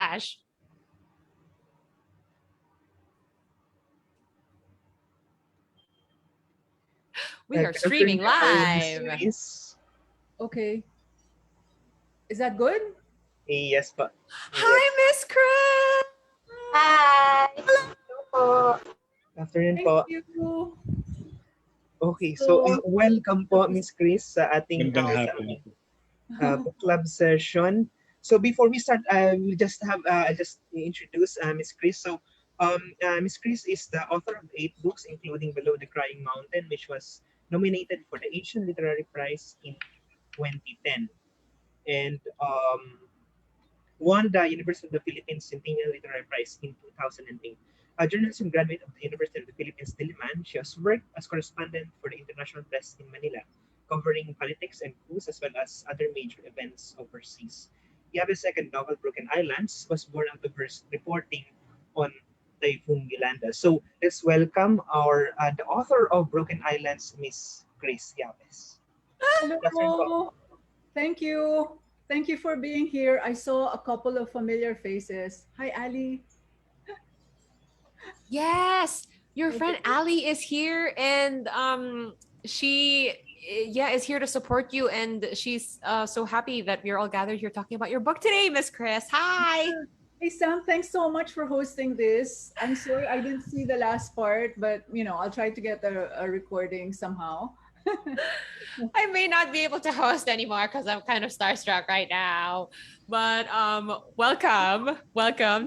gosh. We are Good afternoon streaming po, Miss live. Chris. Okay. Is that good? Yes po. Hi, Yes. Miss Chris. Hi! Hello po. Good afternoon Thank po. you. Okay, so So, welcome po, Miss Chris, sa ating Magandang hapon po. book club session. So before we start, we just have just introduce Miss Chris. So Miss Chris is the author of 8 books, including Below the Crying Mountain, which was nominated for the Asian Literary Prize in 2010, and won the University of the Philippines Centennial Literary Prize in 2008. A journalism graduate of the University of the Philippines, Diliman, she has worked as correspondent for the international press in Manila, covering politics and coups as well as other major events overseas. Yabes' second novel, Broken Islands, was born out of her reporting on Typhoon Yolanda. So let's welcome our the author of Broken Islands, Miss Grace Yabes. hello. Thank you. Thank you for being here. I saw a couple of familiar faces. Hi, Ali. Yes, your Okay. friend Ali is here, and she is here to support you, and she's so happy that we're all gathered here talking about your book today, Miss Chris. Hi. Hey, Sam, thanks so much for hosting this. I'm sorry I didn't see the last part, but I'll try to get a recording somehow. I may not be able to host anymore because I'm kind of starstruck right now. But welcome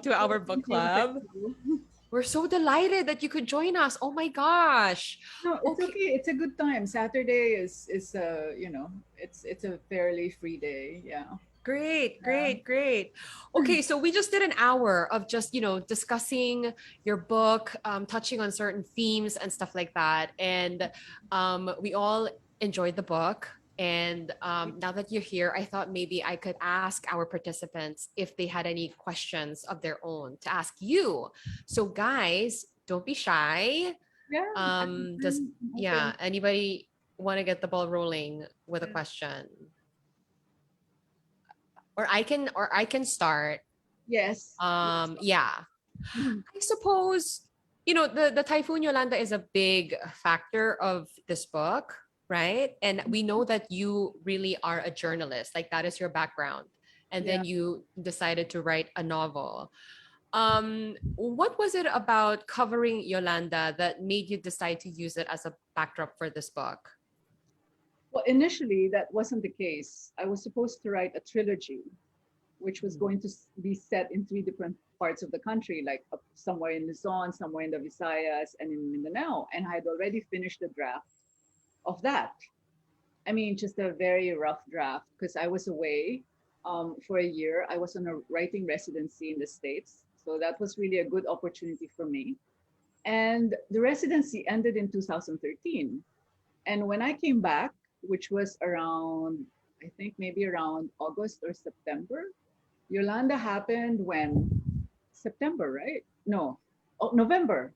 to our book club. We're so delighted that you could join us. Oh my gosh. No, it's okay. It's a good time. Saturday is it's a fairly free day. Yeah. Great. Okay, so we just did an hour of just, discussing your book, touching on certain themes and stuff like that. And we all enjoyed the book. And now that you're here, I thought maybe I could ask our participants if they had any questions of their own to ask you. So guys, don't be shy. Yeah. Anybody want to get the ball rolling with a question? Or I can start. Yes. I suppose, the Typhoon Yolanda is a big factor of this book, right? And we know that you really are a journalist, like that is your background. And then you decided to write a novel. What was it about covering Yolanda that made you decide to use it as a backdrop for this book? Well, initially that wasn't the case. I was supposed to write a trilogy, which was going to be set in 3 different parts of the country, like somewhere in Luzon, somewhere in the Visayas, and in Mindanao. And I had already finished the draft of that. I mean, just a very rough draft because I was away for a year. I was on a writing residency in the States. So that was really a good opportunity for me. And the residency ended in 2013. And when I came back, which was around, I think maybe around August or September, Yolanda happened when? September, right? No. Oh, November.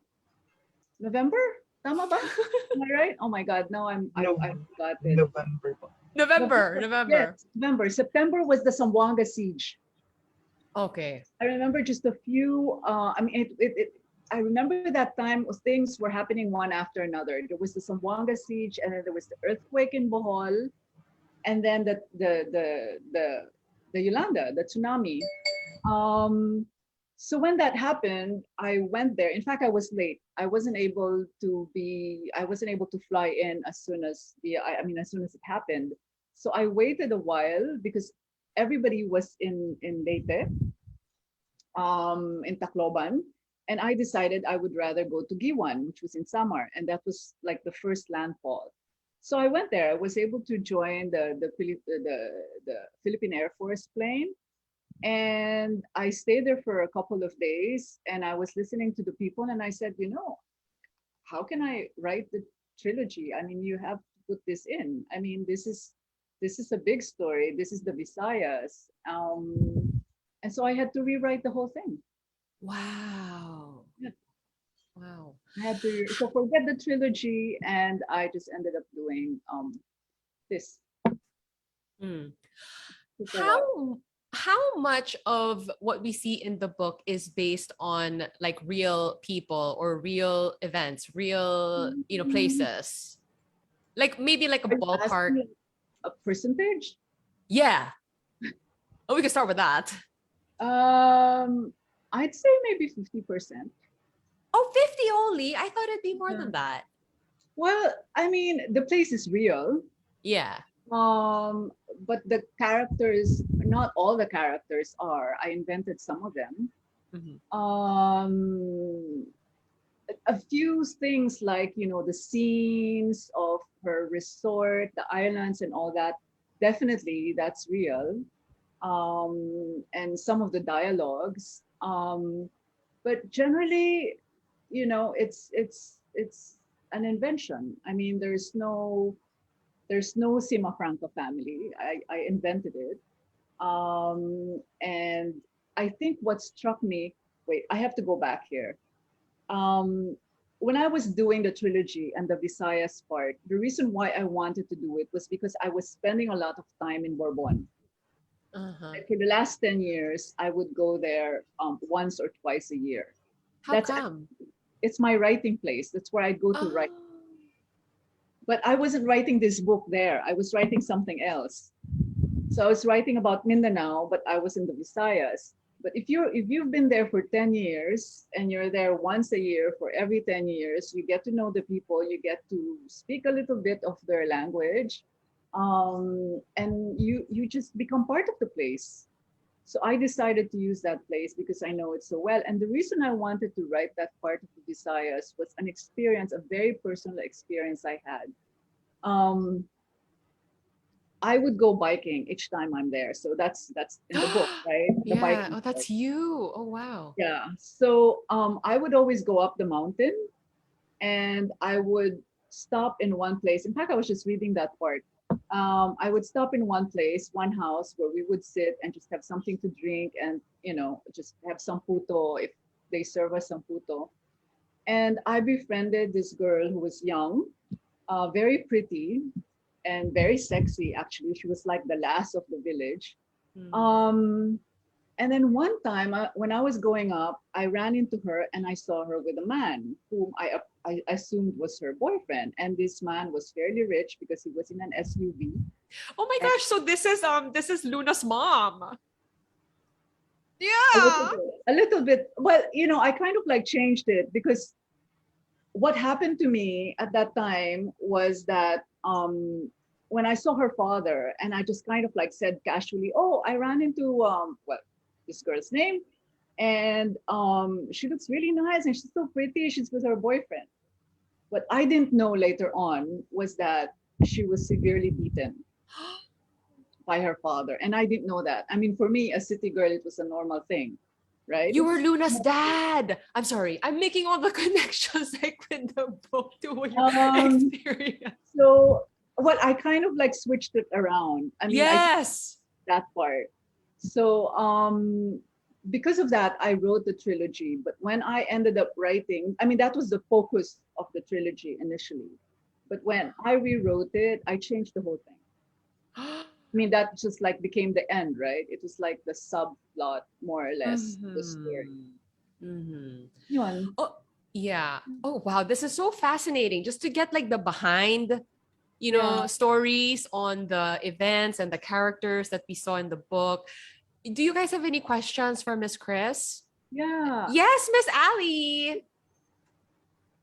November? Tama ba? Am I right? Oh my God, now I forgot it. November po. November. Yes, November. September was the Zamboanga siege. Okay. I remember just a few, I remember that time things were happening one after another. There was the Zamboanga siege, and then there was the earthquake in Bohol, and then the Yolanda, the tsunami. So when that happened, I went there. In fact, I was late. I wasn't able to fly in as soon as as soon as it happened. So I waited a while because everybody was in Leyte, in Tacloban, and I decided I would rather go to Giwan, which was in Samar, and that was like the first landfall. So I went there. I was able to join the Philippine Air Force plane, and I stayed there for a couple of days. And I was listening to the people, and I said, how can I write the trilogy? I mean, you have to put this in. I mean, this is a big story. This is the Visayas, and so I had to rewrite the whole thing. Wow. Yeah. Wow. I had to forget the trilogy, and I just ended up doing this. Hmm. how much of what we see in the book is based on like real people or real events, real, places? Like maybe like a Are you ballpark. asking a percentage? Yeah. Oh, we can start with that. I'd say maybe 50%. Oh, 50 only. I thought it'd be more than that. Well, I mean, the place is real. Yeah. But the characters, not all the characters are. I invented some of them. Mhm. A few things like, the scenes of her resort, the islands and all that, definitely that's real. And some of the dialogues. But generally, it's an invention. I mean, there's no Cimafranca family. I invented it. And I think what struck me, wait, I have to go back here. Um, when I was doing the trilogy and the Visayas part, the reason why I wanted to do it was because I was spending a lot of time in Bourbon. Uh-huh. Like for the last 10 years, I would go there once or twice a year. How That's come? it's my writing place. That's where I go to Oh. write. But I wasn't writing this book there. I was writing something else. So I was writing about Mindanao, but I was in the Visayas. But if you've been there for 10 years and you're there once a year for every 10 years, you get to know the people, you get to speak a little bit of their language, and you just become part of the place. So I decided to use that place because I know it so well. And the reason I wanted to write that part of the Visayas was an experience, a very personal experience I had. Um, I would go biking each time I'm there. So that's in the book, right? The Yeah. biking Oh, part. that's you. Oh, wow. Yeah. So I would always go up the mountain and I would stop in one place. In fact, I was just reading that part. I would stop in one place, one house where we would sit and just have something to drink and, just have some puto if they serve us some puto. And I befriended this girl who was young, very pretty, and very sexy, actually. She was like the lass of the village. Mm. And then one time, when I was going up, I ran into her and I saw her with a man whom I assumed was her boyfriend. And this man was fairly rich because he was in an SUV. Oh my gosh. So this is Luna's mom. A Yeah. little bit. Well, I kind of like changed it because what happened to me at that time was that when I saw her father, and I just kind of like said casually, "Oh, I ran into this girl's name, and she looks really nice, and she's so pretty. She's with her boyfriend." What I didn't know later on was that she was severely beaten by her father, and I didn't know that. I mean, for me, a city girl, it was a normal thing, right? You were Luna's dad. I'm sorry. I'm making all the connections like with the book to your Um, experience. So, well, I kind of like switched it around. I mean, I Yes. that part. So because of that, I wrote the trilogy. But when I ended up writing, I mean, that was the focus of the trilogy initially. But when I rewrote it, I changed the whole thing. I mean, that just like became the end, right? It was like the subplot, more or less, the story. Mhm. Yun. Oh, yeah. Oh, wow. This is so fascinating. Just to get like the behind, Yeah. stories on the events and the characters that we saw in the book. Do you guys have any questions for Miss Chris? Yeah. Yes, Miss Ali.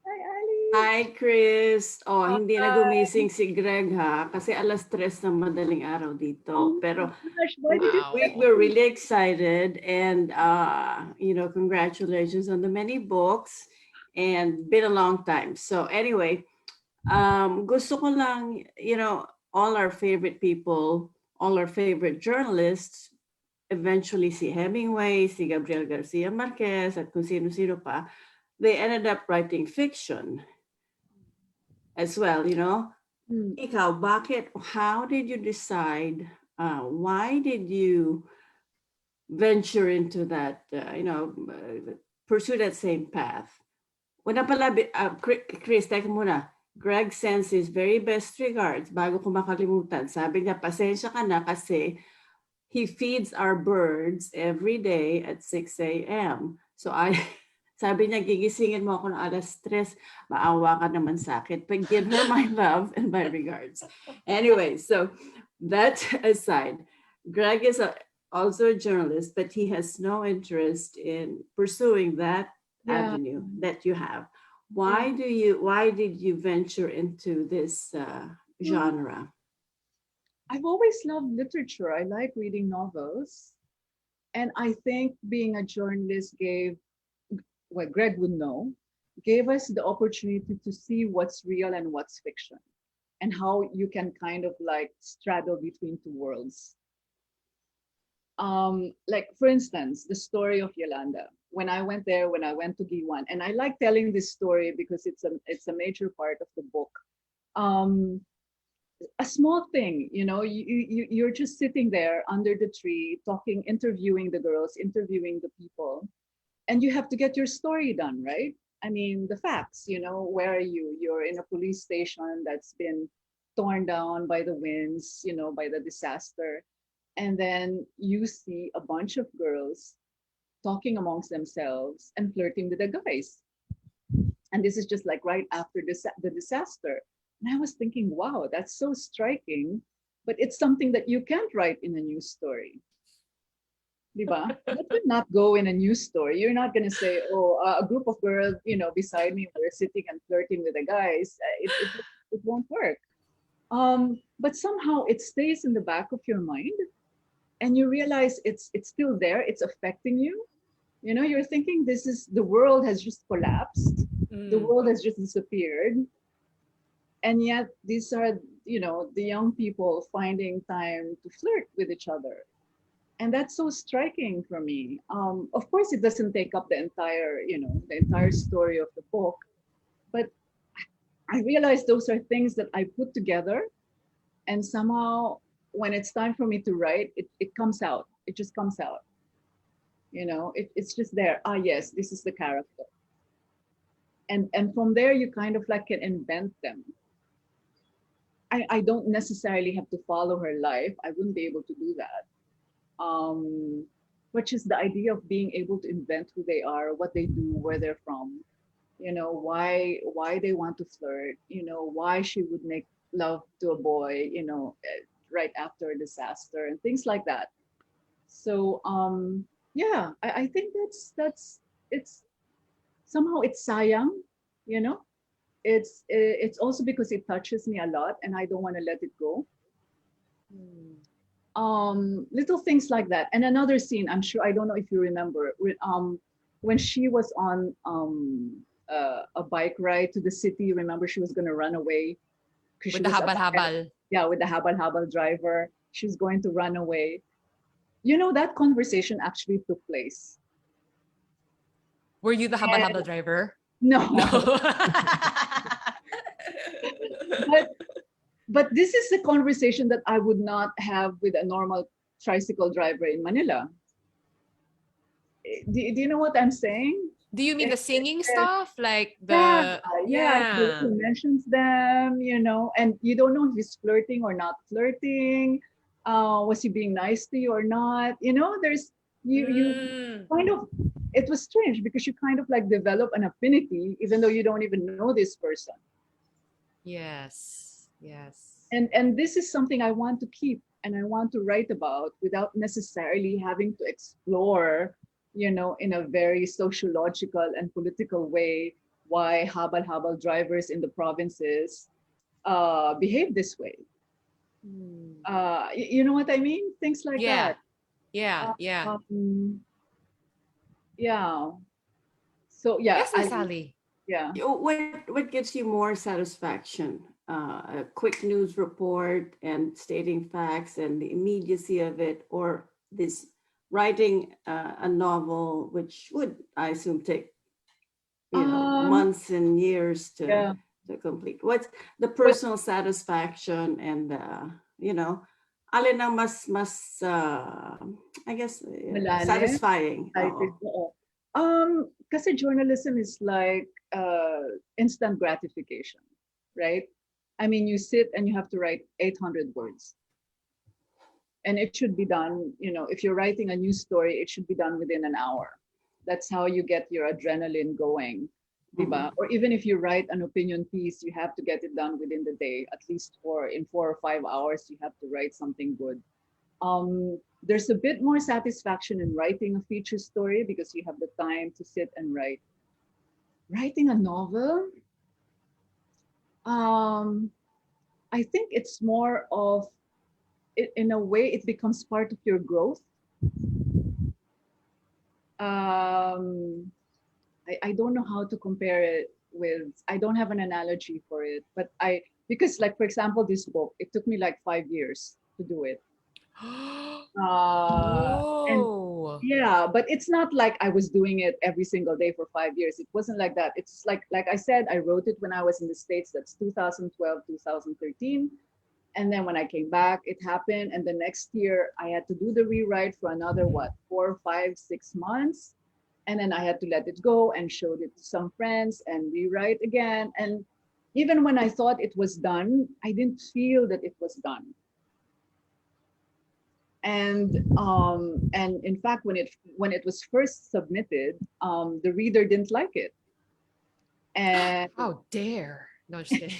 Hi, Ali. Hi, Chris. Oh, hindi na Hi. gumising si Greg ha, kasi 3:00 ng madaling araw dito. Oh Pero my gosh, why did you Wow. we're really excited and congratulations on the many books and been a long time. So anyway, gusto ko lang, all our favorite people, all our favorite journalists, eventually si Hemingway, si Gabriel Garcia Marquez, at kung sino-sino pa, they ended up writing fiction as well, Hmm. Ikaw, how did you decide, why did you venture into that, pursue that same path? Una pala, Chris, teka muna. Greg sends his very best regards bago ko makalimutan. Sabi niya, pasensya ka na kasi he feeds our birds every day at 6 a.m. So sabi niya, gigisingin mo ako ng alas 3, maawa ka naman sa akin. But give her my love and my regards. Anyway, so that aside, Greg is also a journalist, but he has no interest in pursuing that Yeah. avenue that you have. Why did you venture into this genre? I've always loved literature. I like reading novels. And I think being a journalist what Greg would know, gave us the opportunity to see what's real and what's fiction and how you can kind of like straddle between two worlds. Like for instance, the story of Yolanda. When I went there, when I went to Giwan, and I like telling this story because it's a major part of the book. A small thing, you're just sitting there under the tree, talking, interviewing the girls, interviewing the people, and you have to get your story done, right? I mean, the facts, where are you? You're in a police station that's been torn down by the winds, by the disaster. And then you see a bunch of girls talking amongst themselves and flirting with the guys. And this is just like right after the disaster. And I was thinking, wow, that's so striking, but it's something that you can't write in a news story. Diba? That would not go in a news story. You're not going to say, oh, a group of girls, beside me were sitting and flirting with the guys. It won't work. But somehow it stays in the back of your mind, and you realize it's still there. It's affecting you. You're thinking the world has just collapsed. The world has just disappeared. And yet these are, the young people finding time to flirt with each other. And that's so striking for me. Of course, it doesn't take up the entire story of the book, but I realize those are things that I put together, and somehow when it's time for me to write, it comes out. It just comes out. It's just there. Ah, yes, this is the character. And from there, you kind of like can invent them. I don't necessarily have to follow her life. I wouldn't be able to do that. Which is the idea of being able to invent who they are, what they do, where they're from, why they want to flirt, why she would make love to a boy, right after a disaster and things like that. So yeah, I think it's somehow it's sayang, it's also because it touches me a lot and I don't want to let it go. Little things like that. And another scene, I'm sure, I don't know if you remember, when she was on a bike ride to the city. Remember, she was going to run away with the habal-habal. Yeah, with the habal-habal driver. She was going to run away. That conversation actually took place. Were you the habal-habal driver? No. No. But this is the conversation that I would not have with a normal tricycle driver in Manila. Do you know what I'm saying? Do you mean the singing stuff? Like the... Yeah. He mentions them, and you don't know if he's flirting or not flirting. Was he being nice to you or not? There's, you kind of, it was strange because you kind of like develop an affinity even though you don't even know this person. Yes. And this is something I want to keep and I want to write about without necessarily having to explore, in a very sociological and political way, why habal-habal drivers in the provinces behave this way. You know what I mean? Things like that. Yeah. Yeah. So yeah. Yes, Sally. Yeah. What gives you more satisfaction? A quick news report and stating facts and the immediacy of it, or this writing a novel, which would, I assume, take months and years to complete? What's the personal satisfaction and alin ang mas I guess satisfying? Kasi journalism is like instant gratification, right? I mean, you sit and you have to write 800 words. And it should be done, if you're writing a news story, it should be done within an hour. That's how you get your adrenaline going. Diba? Or even if you write an opinion piece, you have to get it done within the day, at least in 4 or 5 hours, you have to write something good. There's a bit more satisfaction in writing a feature story because you have the time to sit and write. Writing a novel, I think it's more of, in a way, it becomes part of your growth. I don't know how to compare it with, I don't have an analogy for it, but because like, for example, this book, it took me like 5 years to do it. And Whoa. yeah, but it's not like I was doing it every single day for 5 years. It wasn't like that. It's like I said, I wrote it when I was in the States. That's 2012, 2013. And then when I came back, it happened. And the next year I had to do the rewrite for another, 4, 5, 6 months. And then I had to let it go and showed it to some friends and rewrite again. And even when I thought it was done, I didn't feel that it was done. And in fact, when it was first submitted, the reader didn't like it. And How dare. No, just kidding.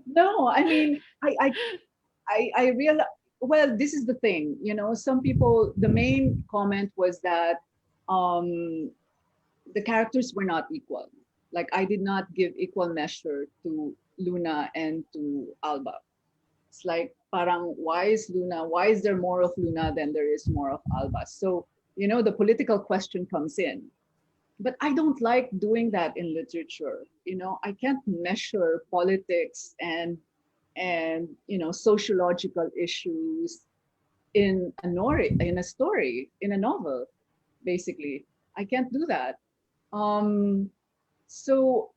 no, I mean, I realized, well, this is the thing, some people, the main comment was that the characters were not equal. Like I did not give equal measure to Luna and to Alba. It's like, parang, why is there more of Luna than there is more of Alba? So, the political question comes in. But I don't like doing that in literature. I can't measure politics and sociological issues in a story, in a novel, basically. I can't do that. So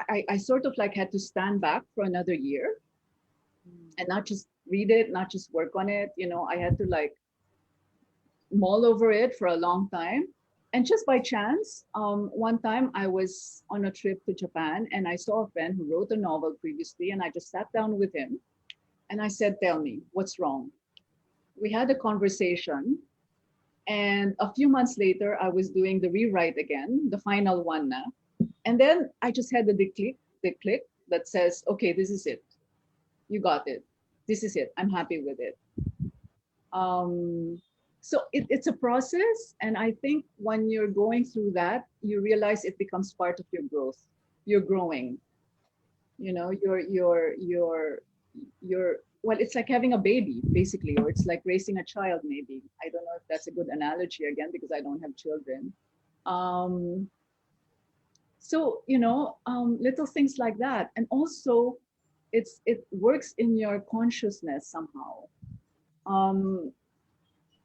I sort of like had to stand back for another year and not just read it, not just work on it. I had to like mull over it for a long time. And just by chance, one time I was on a trip to Japan and I saw a friend who wrote a novel previously, and I just sat down with him and I said, tell me, what's wrong? We had a conversation, and a few months later, I was doing the rewrite again, the final one now. And then I just had the click that says, okay, this is it. You got it. This is it. I'm happy with it. So it's a process. And I think when you're going through that, you realize it becomes part of your growth. You're growing. Well, it's like having a baby, basically, or it's like raising a child, maybe. I don't know if that's a good analogy again, because I don't have children. So, little things like that. And also, it works in your consciousness somehow.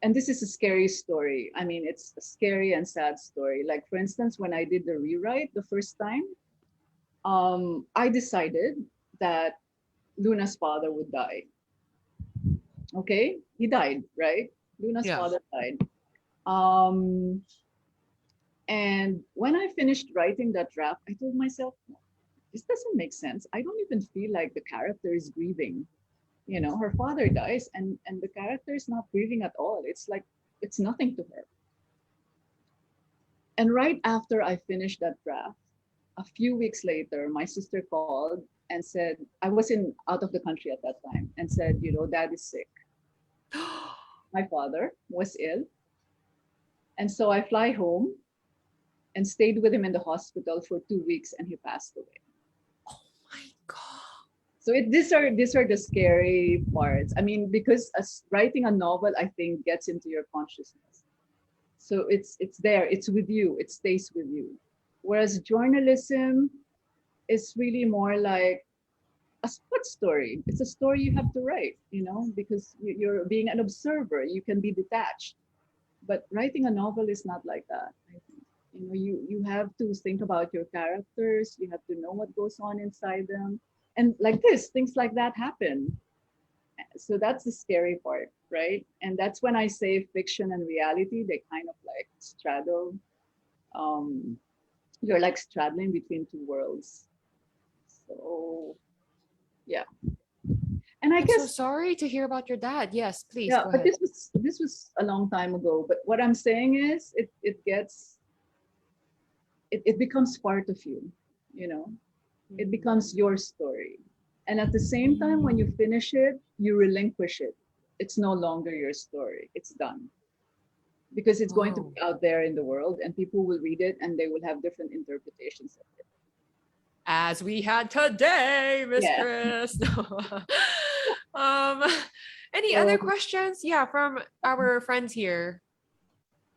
And this is a scary story. I mean, it's a scary and sad story. Like, for instance, when I did the rewrite the first time, I decided that Luna's father would die. Okay, he died, right? Luna's father died. And when I finished writing that draft, I told myself, this doesn't make sense. I don't even feel like the character is grieving. Her father dies and the character is not grieving at all. It's like, it's nothing to her. And right after I finished that draft, a few weeks later, my sister called and said, I was out of the country at that time, and said, Dad is sick. My father was ill. And so I fly home and stayed with him in the hospital for 2 weeks, and he passed away. Oh my God. So these are the scary parts. I mean, because writing a novel, I think, gets into your consciousness. So it's there, it's with you, it stays with you. Whereas journalism is really more like a spot story. It's a story you have to write, because you're being an observer. You can be detached. But writing a novel is not like that, I think. You have to think about your characters. You have to know what goes on inside them. And like this, things like that happen. So that's the scary part, right? And that's when I say fiction and reality, they kind of like straddle. You're like straddling between two worlds. So, yeah. And I I'm so guess, sorry to hear about your dad. Yes, please yeah, go but ahead. this was a long time ago. But what I'm saying is, it becomes part of you. You know, it becomes your story. And at the same time, when you finish it, you relinquish it. It's no longer your story. It's done. Because it's going to Oh. be out there in the world and people will read it and they will have different interpretations of it. As we had today, Miss Yeah. Chris. um, any other So questions? Yeah, from our friends here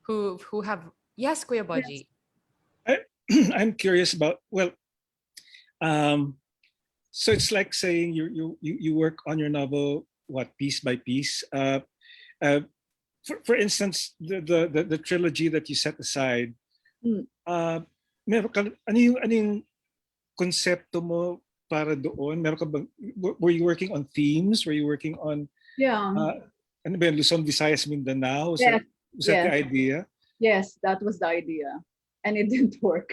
who have yes, Kuya yes, Baji. I, I'm curious about, well, um, so it's like saying you work on your novel, what, piece by piece. Uh, for instance, the trilogy that you set aside, mm, meron ka, ano yung konsepto mo para doon? Meron ka bang, were you working on themes? Were you working on, yeah, ano ba yun, Luzon, Visayas, Mindanao? yes, Was that the yes, idea? yes, that was the idea. And it didn't work.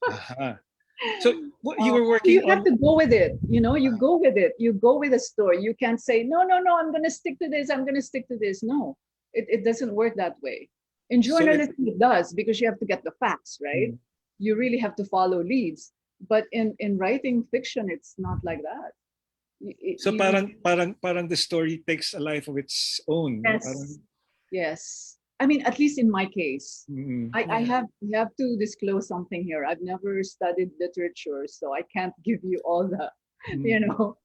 Aha. So what you were You working have on? to go with it. You know, you go with it. You go with a story. You can't say, no, no, no, I'm going to stick to this. I'm going to stick to this. No, it doesn't work that way. In So it, journalism, it does because you have to get the facts, right? Mm. You really have to follow leads. But in writing fiction, it's not like that. so parang the story takes a life of its own. No? Yes, yes. I mean, at least in my case, Mm, I Yeah. have to disclose something here. I've never studied literature, so I can't give you all the, you mm. know,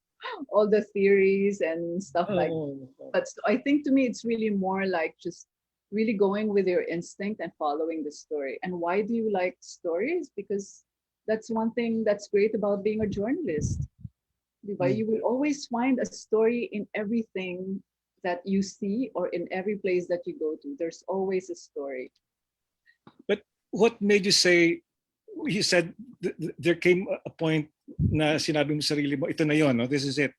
all the theories and stuff like. Oh, But I think to me, it's really more like just really going with your instinct and following the story. And why do you like stories? Because that's one thing that's great about being a journalist. Diba? Mm. You will always find a story in everything that you see or in every place that you go to. There's always a story. But what made you say, you said there came a point na sinabi mo sa sarili mo, ito na yon, no? This is it.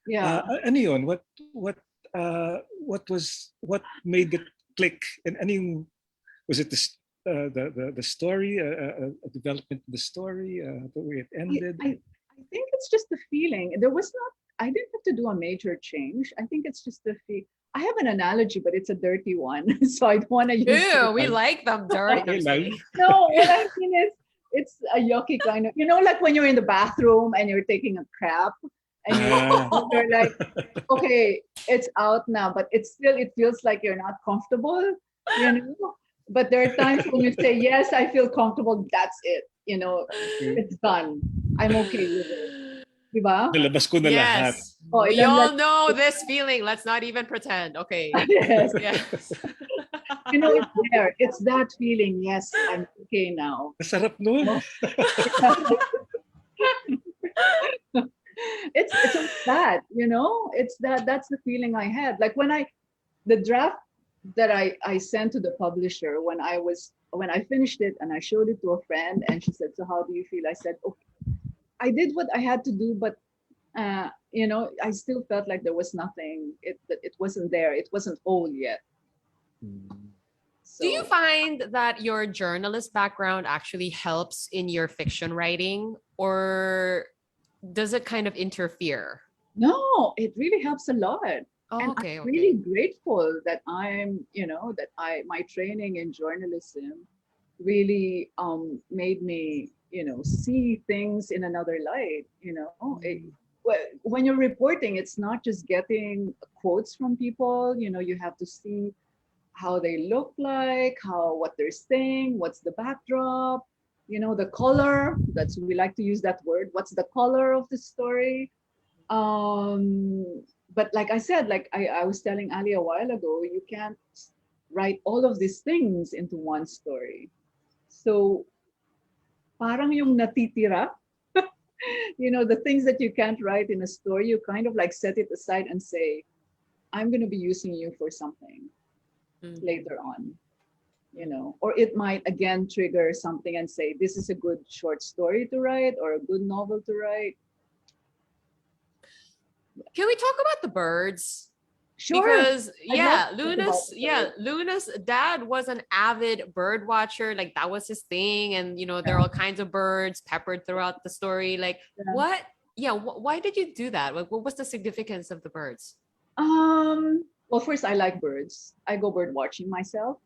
Yeah. Ano yun? What made it click? And ano yung, was it the story, a development of the story, the way it ended? I think it's just the feeling. There was not, I didn't have to do a major change. I think it's just the feel. I have an analogy, but it's a dirty one. So I don't want to use Ew, it. we like them dirty. Okay, I'm just lang. kidding. No, what I mean is it's a yucky kind of, you know, like when you're in the bathroom and you're taking a crap and you're like, okay, it's out now, but it's still, it feels like you're not comfortable, you know? But there are times when you say, yes, I feel comfortable, that's it, you know, it's done. I'm okay with it. Diba? Nalabas ko na lahat. Yes. Oh, We ilan all lang- know this feeling. Let's not even pretend. Okay. Yes. Yes. You know, it's there. It's that feeling. Yes, I'm okay now. Masarap nun. No. It's that, you know, it's that's the feeling I had. Like when the draft that I sent to the publisher when I finished it and I showed it to a friend and she said, so how do you feel? I said, okay, I did what I had to do, but you know, I still felt like there was nothing. It wasn't there. It wasn't whole yet. So, Do you find that your journalist background actually helps in your fiction writing, or does it kind of interfere? no, it really helps a lot. Oh, And okay, I'm really okay. grateful that my training in journalism really made me, you know, see things in another light. You know, when you're reporting, it's not just getting quotes from people. You know, you have to see how they look like, what they're saying, what's the backdrop, you know, the color. We like to use that word. What's the color of the story? But like I said, like I was telling Ali a while ago, you can't write all of these things into one story. So parang yung natitira, you know, the things that you can't write in a story, you kind of like set it aside and say, I'm going to be using you for something later on, you know, or it might again trigger something and say, this is a good short story to write or a good novel to write. Can we talk about the birds? Sure. Because I'd love to talk about the birds. Luna's dad was an avid bird watcher. Like that was his thing. And you know, there are all kinds of birds peppered throughout the story. Like Yeah. what Yeah, why did you do that? What was the significance of the birds? Well, first, I like birds. I go bird watching myself.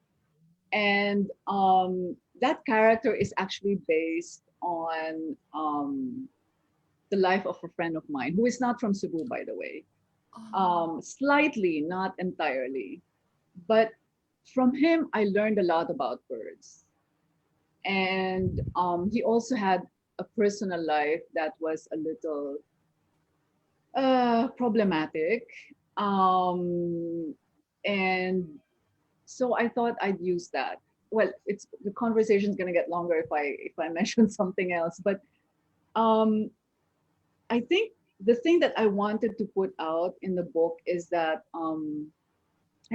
And that character is actually based on the life of a friend of mine who is not from Cebu, by the way. Slightly, not entirely. But from him, I learned a lot about birds. And he also had a personal life that was a little problematic. Um, and so I thought I'd use that. Well, it's the conversation's gonna get longer if I mention something else. But um, I think the thing that I wanted to put out in the book is that, and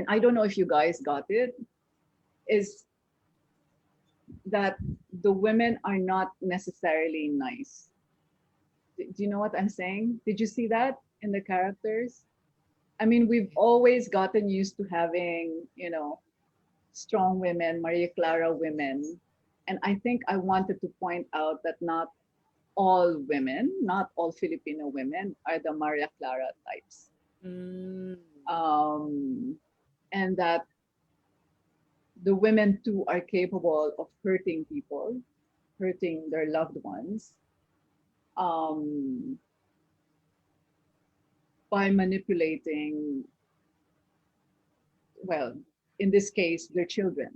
I don't know if you guys got it, is that the women are not necessarily nice. Do you know what I'm saying? Did you see that in the characters? I mean, we've always gotten used to having, strong women, Maria Clara women. And I think I wanted to point out that not all women, not all Filipino women are the Maria Clara types. Mm. And that the women too are capable of hurting people, hurting their loved ones, um, by manipulating, well, in this case, their children,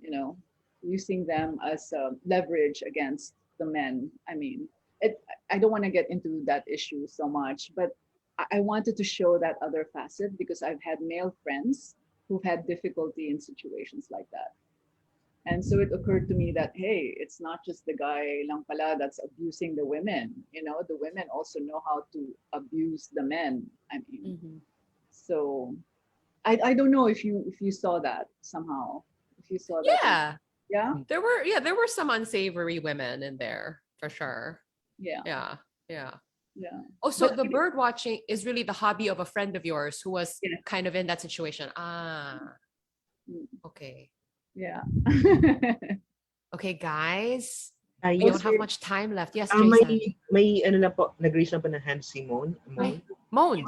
you know, using them as leverage against the men. I mean, I don't want to get into that issue so much, but I wanted to show that other facet because I've had male friends who've had difficulty in situations like that. And so it occurred to me that, hey, it's not just the guy lang pala that's abusing the women. The women also know how to abuse the men. I mean, so I don't know if you saw that somehow. If you saw that. Yeah. Yeah. There were some unsavory women in there for sure. Yeah. Yeah. Yeah. Yeah. Oh, so But the bird watching is really the hobby of a friend of yours who was Yeah. kind of in that situation. Ah, Mm. okay. Yeah. Okay, guys. Ay, We don't yes, have sir. much time left. Yes, May, Jason. may ano na po, nag-raise na po ng hand si Mon. Ay, Moan.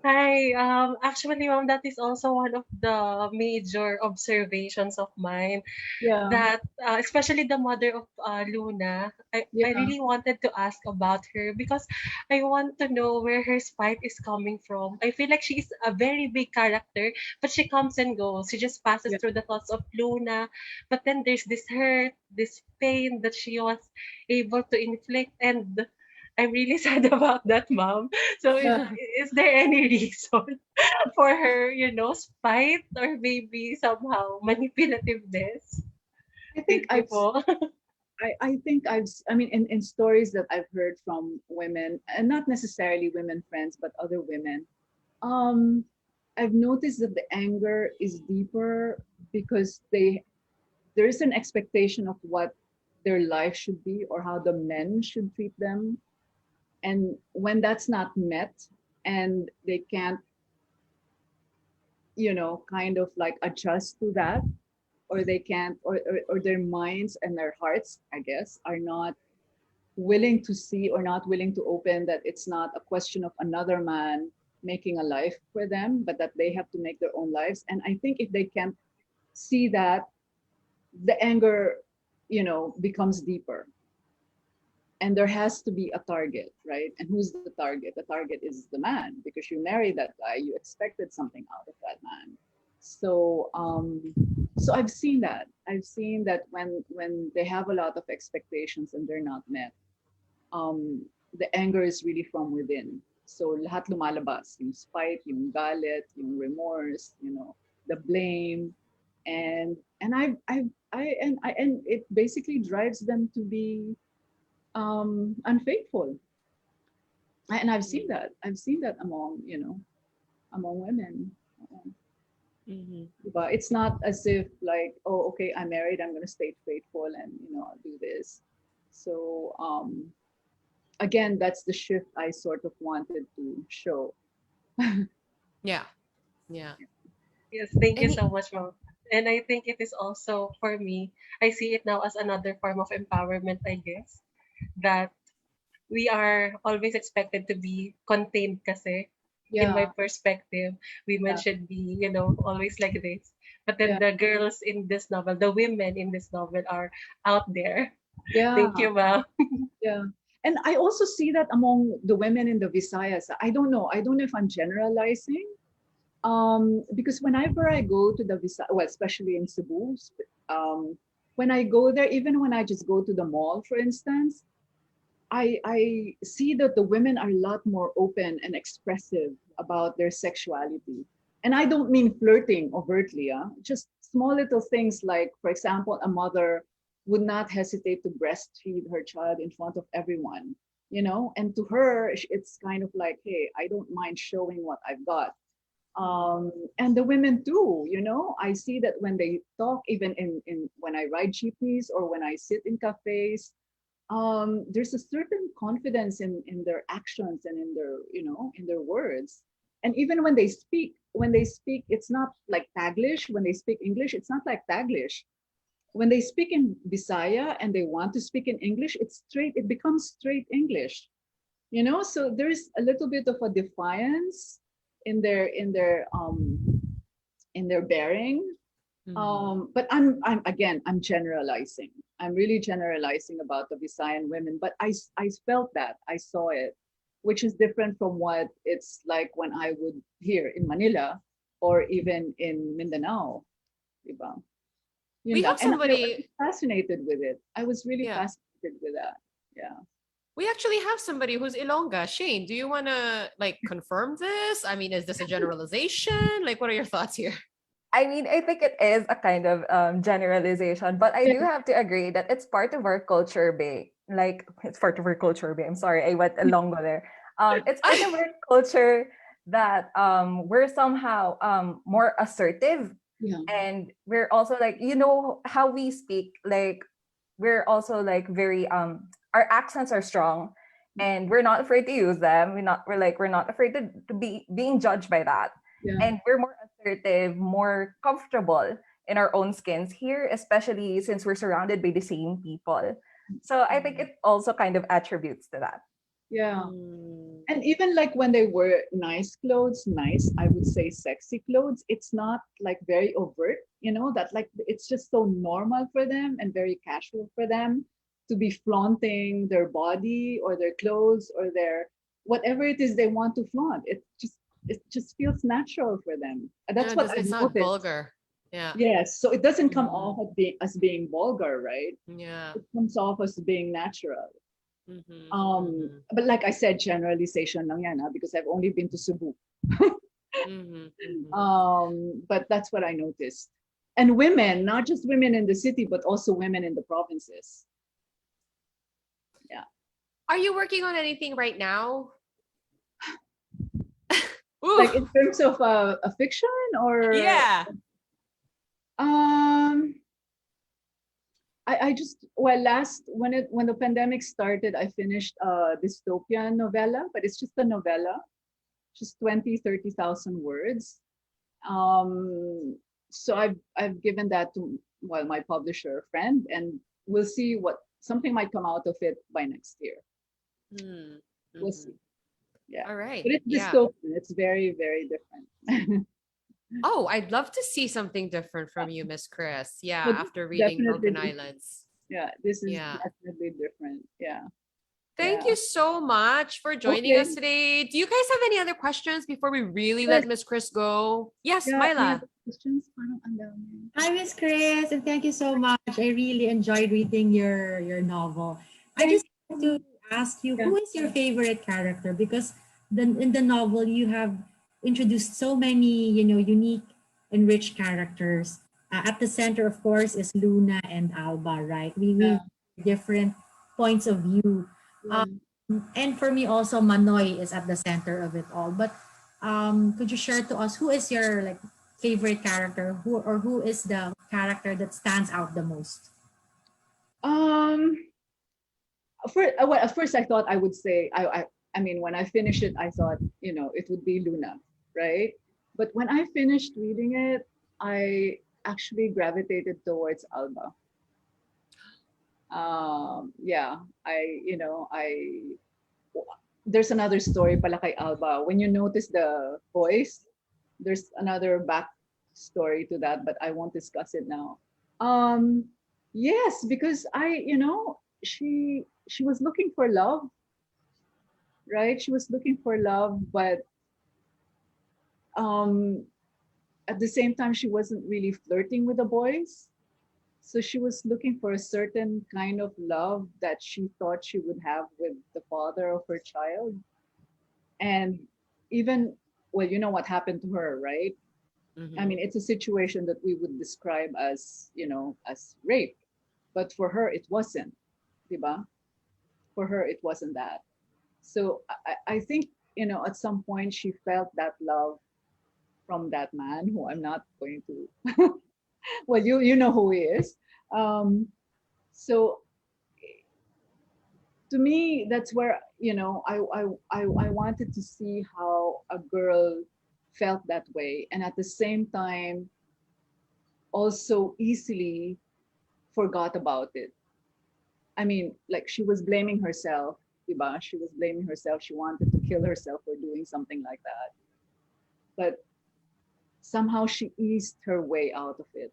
Hi, actually, ma'am, that is also one of the major observations of mine. Yeah. That especially the mother of Luna, I Yeah. really wanted to ask about her because I want to know where her spite is coming from. I feel like she is a very big character, but she comes and goes. She just passes Yeah. through the thoughts of Luna, but then there's this hurt, this pain that she was able to inflict, and I'm really sad about that, mom. So, Yeah. is there any reason for her, spite or maybe somehow manipulativeness? I think Thank you po. I think I mean, in stories that I've heard from women, and not necessarily women friends, but other women, um, I've noticed that the anger is deeper because there is an expectation of what their life should be or how the men should treat them. And when that's not met and they can't, kind of like adjust to that, or they can't, or their minds and their hearts, I guess, are not willing to see or not willing to open that it's not a question of another man making a life for them, but that they have to make their own lives. And I think if they can't see that, the anger, becomes deeper. And there has to be a target, right? And who's the target? The target is the man, because you married that guy, you expected something out of that man. So I've seen that. I've seen that when they have a lot of expectations and they're not met, the anger is really from within. So lahat lumalabas, yung spite, yung galit, yung remorse, the blame, and and it basically drives them to be unfaithful. And I've seen that. I've seen that among women. But it's not as if like, oh, okay, I'm married, I'm gonna stay faithful and I'll do this. So again, that's the shift I sort of wanted to show. Yeah. Yeah. Yes, thank you Any so much, mom. And I think it is also for me, I see it now as another form of empowerment, I guess, that we are always expected to be contained kasi. In my Yeah, perspective, women yeah, should be, always like this. But then yeah, the girls in this novel, the women in this novel are out there. yeah, Thank you, ma'am. yeah. And I also see that among the women in the Visayas. I don't know. I don't know if I'm generalizing. Because whenever I go to the Visayas, well, especially in Cebu, when I go there, even when I just go to the mall, for instance, I see that the women are a lot more open and expressive about their sexuality. And I don't mean flirting overtly, just small little things like, for example, a mother would not hesitate to breastfeed her child in front of everyone, and to her, it's kind of like, hey, I don't mind showing what I've got. And the women too, I see that when they talk, even in when I ride jeepneys or when I sit in cafes, there's a certain confidence in their actions and in their in their words. And even when they speak, it's not like Taglish. When they speak English, it's not like Taglish. When they speak in Bisaya and they want to speak in English, it becomes straight English. So there's a little bit of a defiance in their bearing. But I'm generalizing. I'm really generalizing about the Visayan women, but I felt that. I saw it, which is different from what it's like when I would hear in Manila or even in Mindanao. Diba? We Yun lang. have And I was somebody, fascinated with it. I was really yeah. fascinated with that. Yeah. We actually have somebody who's Ilongga. Shane, do you want to like confirm this? I mean, is this a generalization? Like, what are your thoughts here? I mean, I think it is a kind of generalization, but I do Yeah. have to agree that it's part of our culture, Bay. Like, it's part of our culture, Bay. I'm sorry, I went along with there. It's part of our culture that we're somehow more assertive, Yeah. and we're also like, how we speak, like, we're also like very our accents are strong, and we're not afraid to use them. We're not afraid to be being judged by that, Yeah. and we're more assertive, more comfortable in our own skins here, especially since we're surrounded by the same people. So I think it also kind of attributes to that. Yeah. Mm. And even like when they wear nice clothes, nice, I would say sexy clothes, it's not like very overt, that like it's just so normal for them and very casual for them to be flaunting their body or their clothes or their whatever it is they want to flaunt. It just feels natural for them. Yeah, That's what I've it's not noticed. vulgar. Yeah. Yes. So it doesn't come Mhm. off as being vulgar, right? Yeah. It comes off as being natural. Mhm. Mhm. But like I said, generalization lang yan, because I've only been to Cebu. Mhm. Mhm. But that's what I noticed. And women, not just women in the city, but also women in the provinces. Yeah. Are you working on anything right now? Ooh. Like in terms of a fiction or Yeah. um I just last when the pandemic started, I finished a dystopian novella, but it's just a novella, just 20, 30,000 words. Um, so I've given that to my publisher friend, and we'll see what something might come out of it by next year. Hmm. We'll Mhm. see. Yeah, All right. but it's Yeah. dystopian. It's very very different. Oh, I'd love to see something different from you, Miss Chris. Yeah, But after reading definitely Broken different. Islands. Yeah, this is Yeah. definitely different. Yeah, Thank yeah. you so much for joining Okay. us today. Do you guys have any other questions before we really Yes. let Miss Chris go? Yes, Yeah. Any Myla. other questions? Parang ang dami. Hi, Miss Chris, and thank you so much. I really enjoyed reading your novel. I Thank just want to you. ask you, Yeah. who is your favorite character? Because in the novel you have introduced so many, unique and rich characters. At the center, of course, is Luna and Alba, right? We Yeah. different points of view. Yeah. And for me also, Manoy is at the center of it all. But could you share to us who is your like favorite character, who is the character that stands out the most? Um. At first I thought I would say I mean when I finished it I thought it would be Luna, right? But when I finished reading it, I actually gravitated towards Alba. Yeah, I there's another story pala kay Alba. When you notice the voice, there's another back story to that, but I won't discuss it now. Yes, because she was looking for love, right? She was looking for love, but um at the same time she wasn't really flirting with the boys. So she was looking for a certain kind of love that she thought she would have with the father of her child. And even, well, you know what happened to her, right? I Mhm. mean, it's a situation that we would describe as, as rape. But for her, it wasn't, diba? For her, it wasn't that. So I think, at some point she felt that love from that man who I'm not going to, well, you know who he is. So to me, that's where, I wanted to see how a girl felt that way. And at the same time, also easily forgot about it. I mean, like she was blaming herself, diba? She was blaming herself. She wanted to kill herself for doing something like that. But somehow she eased her way out of it.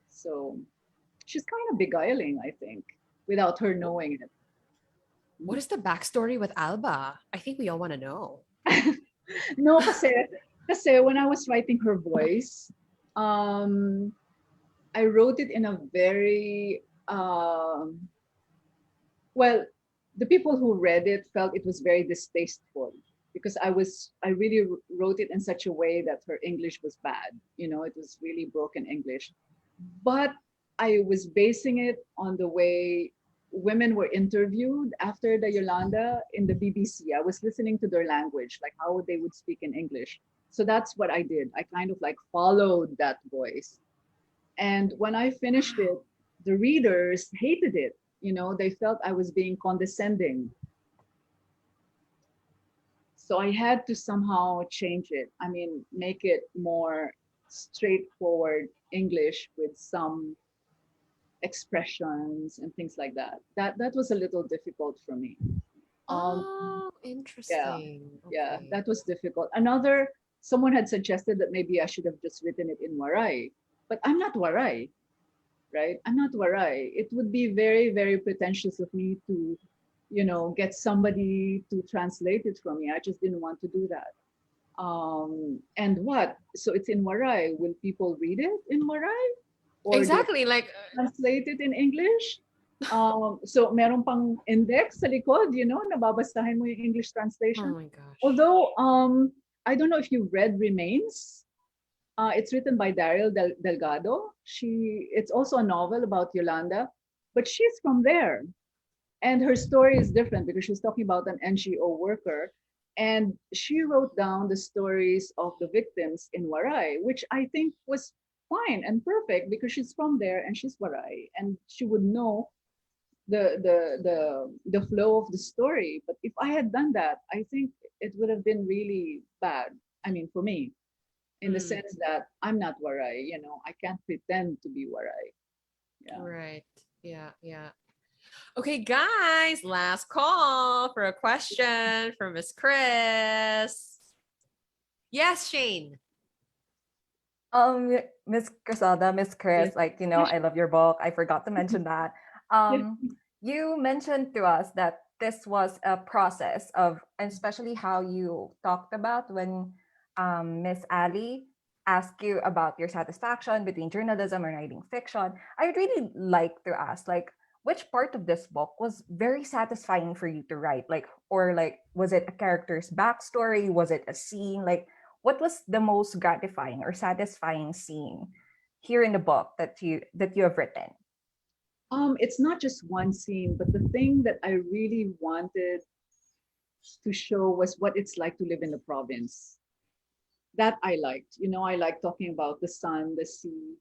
So she's kind of beguiling, I think, without her knowing it. What is the backstory with Alba? I think we all want to know. No, kasi when I was writing her voice, um, I wrote it in a very well, the people who read it felt it was very distasteful because I really wrote it in such a way that her English was bad. It was really broken English. But I was basing it on the way women were interviewed after the Yolanda in the BBC. I was listening to their language, like how they would speak in English. So that's what I did. I kind of like followed that voice. And when I finished it, the readers hated it. They felt I was being condescending. So I had to somehow change it. I mean, make it more straightforward English with some expressions and things like that. That was a little difficult for me. Um, Oh, yeah, interesting. yeah, Okay. that was difficult. Someone had suggested that maybe I should have just written it in Waray, but I'm not Waray, right? I'm not Waray. It would be very, very pretentious of me to, get somebody to translate it for me. I just didn't want to do that. And what? So it's in Waray. Will people read it in Waray? Or do Exactly. Like, translate it in English. So meron pang index sa likod, nababasahin mo yung English oh translation. my gosh. Although, I don't know if you read Remains. It's written by Daryl Delgado. It's also a novel about Yolanda, but she's from there. And her story is different because she's talking about an NGO worker. And she wrote down the stories of the victims in Waray, which I think was fine and perfect because she's from there and she's Waray and she would know the flow of the story. But if I had done that, I think it would have been really bad. I mean, for me, in the sense that I'm not Waray, I can't pretend to be Waray. Yeah. Right. Yeah. Yeah. Okay, guys, last call for a question from Miss Chris. Yes, Shane. Miss Criselda, Miss Chris, like, I love your book. I forgot to mention that. You mentioned to us that this was a process of, and especially how you talked about when Miss Ali asked you about your satisfaction between journalism and writing fiction. I'd really like to ask, like, which part of this book was very satisfying for you to write? Like, or like, was it a character's backstory? Was it a scene? Like, what was the most gratifying or satisfying scene here in the book that you have written? It's not just one scene, but the thing that I really wanted to show was what it's like to live in the province. That I liked. I like talking about the sun, the sea,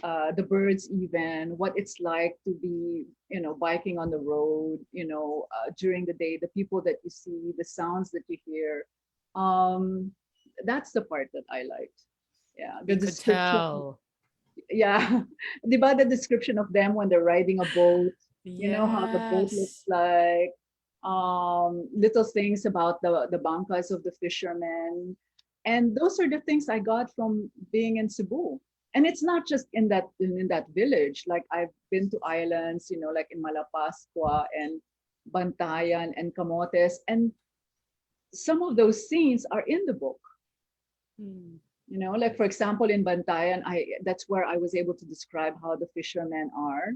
the birds, even what it's like to be, biking on the road, during the day, the people that you see, the sounds that you hear. That's the part that I liked. Yeah, the We could description. tell. Yeah, the description of them when they're riding a boat. How the boat looks Yes. like. little things about the bangkas of the fishermen. And those are the things I got from being in Cebu. And it's not just in that village. Like I've been to islands, you know, like in Malapascua and Bantayan and Camotes, and some of those scenes are in the book. You know, like for example, in Bantayan, that's where I was able to describe how the fishermen are,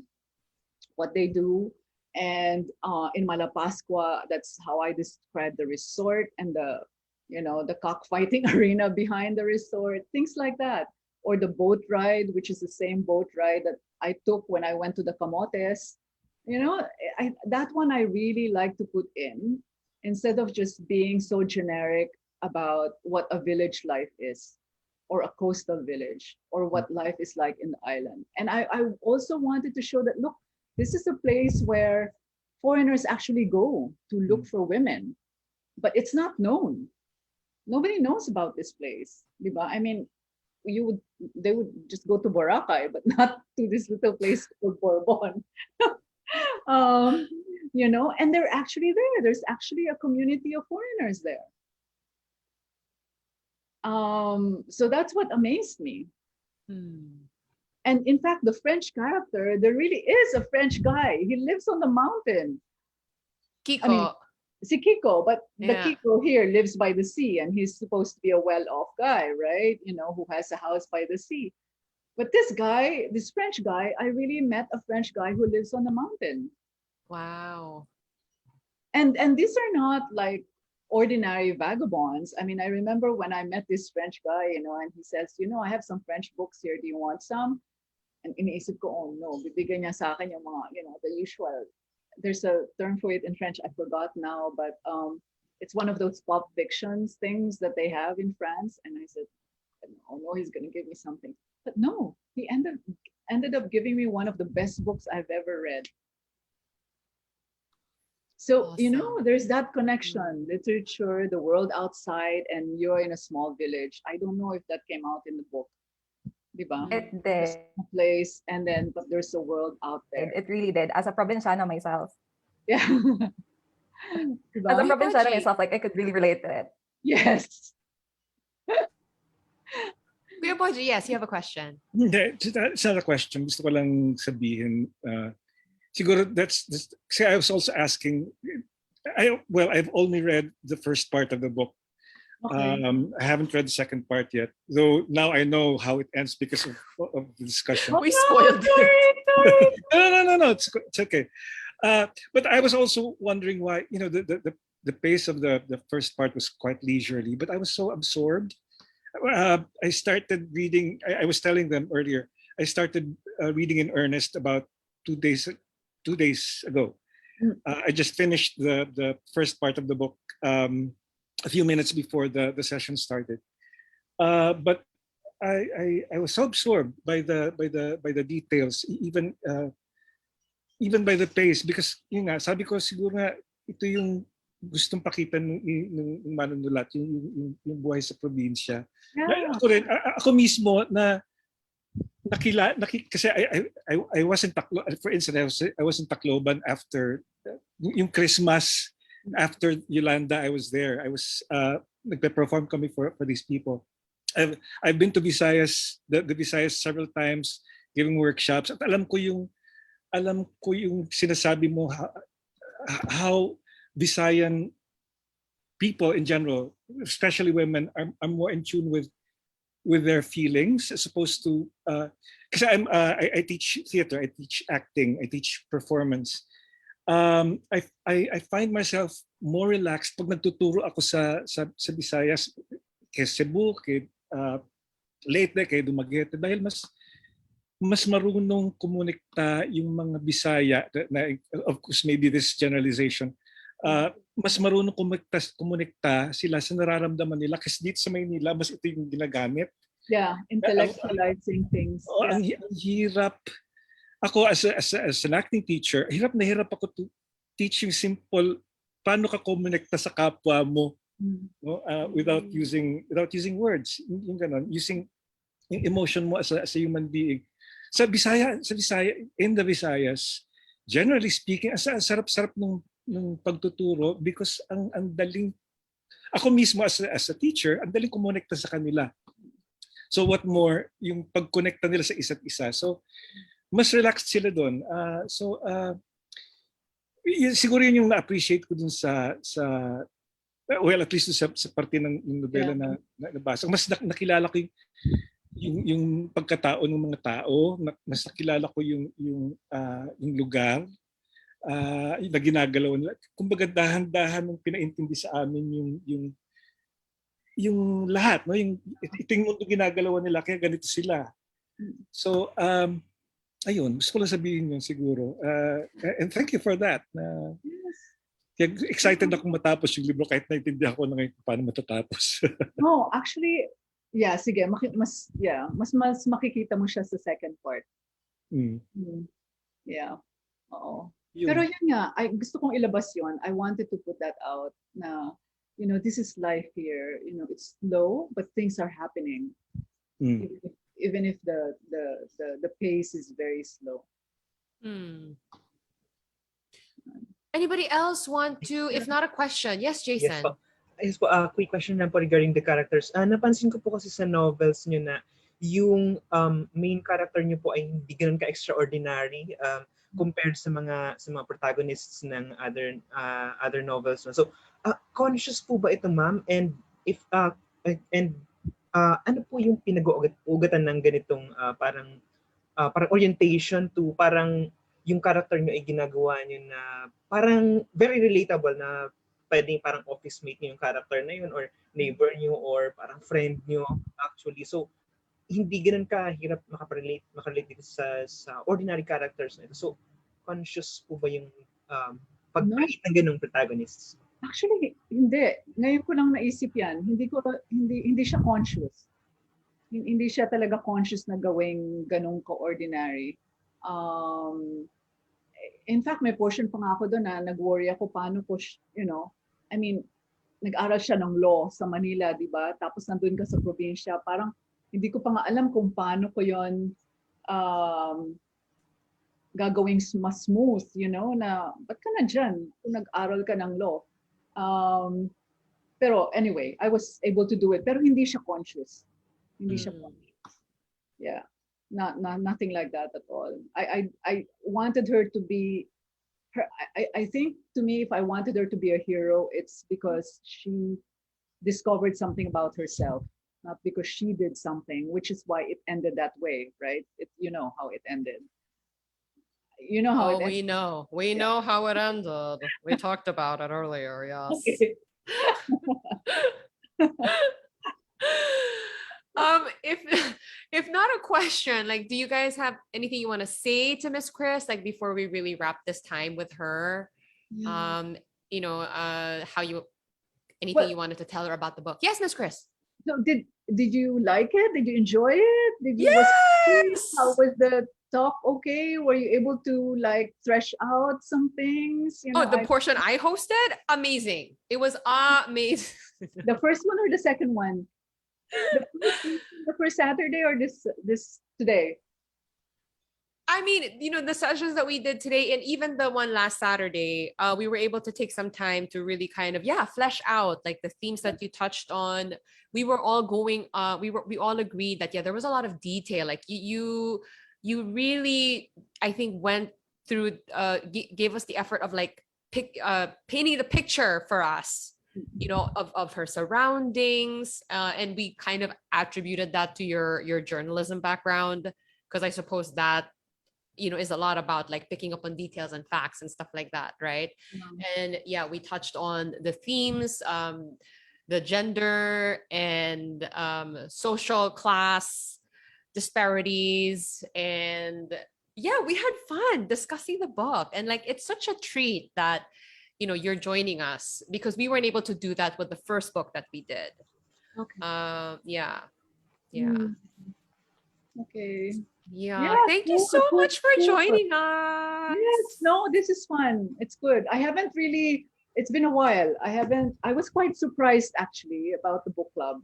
what they do. And in Malapascua, that's how I describe the resort and the, you know, the cockfighting arena behind the resort, things like that. Or the boat ride, which is the same boat ride that I took when I went to the Camotes. You know, that one I really like to put in, instead of just being so generic about what a village life is, or a coastal village, or what life is like in the island. And I also wanted to show that, look, this is a place where foreigners actually go to look for women, but it's not known. Nobody knows about this place, diba? I mean, they would just go to Boracay, but not to this little place called Bourbon. You know, and they're actually there. There's actually a community of foreigners there. So that's what amazed me. And in fact, the French character, there really is a French guy. He lives on the mountain. Kiko. I mean, si Kiko, but the Yeah. Kiko here lives by the sea, and he's supposed to be a well-off guy, right? You know, who has a house by the sea. But this guy, this French guy, I really met a French guy who lives on the mountain. Wow. And these are not like ordinary vagabonds. I mean, I remember when I met this French guy, you know, and he says, you know, I have some French books here. Do you want some? And iniisip ko, oh no, bibigyan niya sa akin yung mga, you know, the usual. There's a term for it in French, I forgot now, but it's one of those pulp fictions things that they have in France. And I said, oh no, he's gonna give me something. But no, he ended up giving me one of the best books I've ever read. So, you know, Awesome. there's that connection, literature, the world outside, and you're in a small village. I don't know if that came out in the book. Diba? It There's did. a place, and then, but there's a world out there. It really did. As a provinciana myself. Yeah. As a Diba? provinciana Haji. myself, like I could really relate to it. Yes. Kuya Boji, yes, you have a question. Hindi, it's not a question. Gusto ko lang sabihin. Siguro kasi I was also asking. I've only read the first part of the book. Okay. I haven't read the second part yet, though now I know how it ends because of the discussion. We spoiled it. No, it's okay. But I was also wondering why, you know, the pace of the first part was quite leisurely, but I was so absorbed. I started reading, I was telling them earlier, I started reading in earnest about 2 days ago. I just finished the first part of the book a few minutes before the session started. But I was so absorbed by the details, even by the pace, because yun nga, sabi ko siguro nga ito yung gustong pakita ng manunulat, yung buhay sa probinsya. Yeah. Ako mismo na kasi I was in Tacloban, for instance, I was in Tacloban after yung Christmas, after Yolanda. I was there. I was nagpe-perform kami for these people. I've been to Visayas, the Visayas several times, giving workshops. At alam ko yung sinasabi mo, how Visayan people in general, especially women, are more in tune with their feelings, as opposed to because I teach theater, I teach acting, I teach performance. I find myself more relaxed pag nagtuturo ako sa Visayas, kay Cebu, kay Leyte, kay Dumaguete, dahil mas marunong kumonekta yung mga Bisaya na, of course maybe this generalization, mas marunong kumonekta sila sa nararamdaman nila, kasi dito sa Maynila mas ito yung ginagamit. Yeah, intellectualizing things. Yeah. Ang hirap. Ako as an acting teacher, hirap na hirap ako to teach yung simple paano ka kumonekta sa kapwa mo, no? Without using words, yung ganun, using yung emotion mo as a human being. Sa Visaya, in the Visayas, generally speaking, ang sarap-sarap ng ng pagtuturo because ang daling, ako mismo as a teacher, ang daling kumonekta sa kanila. So what more, yung pagkonekta nila sa isa't isa. So mas relaxed sila doon. Siguro yun yung na-appreciate ko dun well, at least sa parte ng nobela na nabasa. Mas nakilala ko yung pagkatao ng mga tao, mas nakilala ko yung lugar na ginagalaw nila. Kumbaga dahan-dahan ng pinaintindi sa amin yung lahat, no? Ito yung mundo ginagalawan nila, kaya ganito sila. So, ayun, gusto ko lang sabihin yun siguro. And thank you for that. Kaya excited akong matapos yung libro kahit naintindihan ko na ngayon paano matatapos. No, actually, yeah, sige, mas makikita mo siya sa second part. Yeah. Oo. Pero yun nga, gusto kong ilabas yun. I wanted to put that out na, this is life here. It's slow, but things are happening. Even if the pace is very slow. Anybody else want to, if not a question? Yes, Jason. Yes po, quick question lang po regarding the characters. Napansin ko po kasi sa novels nyo na yung main character nyo po ay hindi ganun ka-extraordinary compared sa mga protagonists ng other novels. So, conscious po ba ito, ma'am? And if ano po yung pinag-uugatan ng ganitong parang orientation to parang yung character nyo ay ginagawa nyo na parang very relatable na pwedeng parang office mate nyo yung character na yun or neighbor nyo or parang friend nyo actually. So, hindi ganun kahirap makarelate dito sa ordinary characters na ito. So, conscious po ba yung pag-create ng ganung protagonists? Actually, hindi. Ngayon ko lang naisip yan. Hindi siya conscious. Hindi siya talaga conscious na gawing ganung ka-ordinary. In fact, may portion pa nga ako doon na nag-worry ako paano ko, nag-aral siya ng law sa Manila, di ba? Tapos nandun ka sa probinsya. Parang hindi ko pa nga alam kung paano ko yon gagawing mas smooth, na ba't ka na dyan kung nag-aral ka ng law? Pero anyway, I was able to do it. Pero hindi siya conscious. Hindi siya conscious. Yeah. Nothing like that at all. I wanted her to be I think to me, if I wanted her to be a hero, it's because she discovered something about herself, not because she did something, which is why it ended that way, right? You know how it ended. You know how it ended. We know how it ended. We talked about it earlier, yes. Okay. If not a question, like, do you guys have anything you want to say to Miss Chris, like before we really wrap this time with her? How you anything you wanted to tell her about the book? Yes, Miss Chris. So did you like it? Did you enjoy it? Yes. How was the talk? Okay, were you able to like thresh out some things? The portion I hosted, amazing. It was amazing. The first one or the second one? The first Saturday or this today? I mean, the sessions that we did today and even the one last Saturday, we were able to take some time to really kind of, flesh out like the themes that you touched on. We were all going, we all agreed that, there was a lot of detail. Like you really, I think, went through, gave us the effort of like painting the picture for us, of her surroundings. And we kind of attributed that to your journalism background, because I suppose that, is a lot about like picking up on details and facts and stuff like that, right? And we touched on the themes, the gender and social class disparities, and we had fun discussing the book. And like, it's such a treat that you're joining us, because we weren't able to do that with the first book that we did. Okay. Okay. Thank you so much for joining us. Yes, no, this is fun. It's good. It's been a while. I was quite surprised actually about the book club.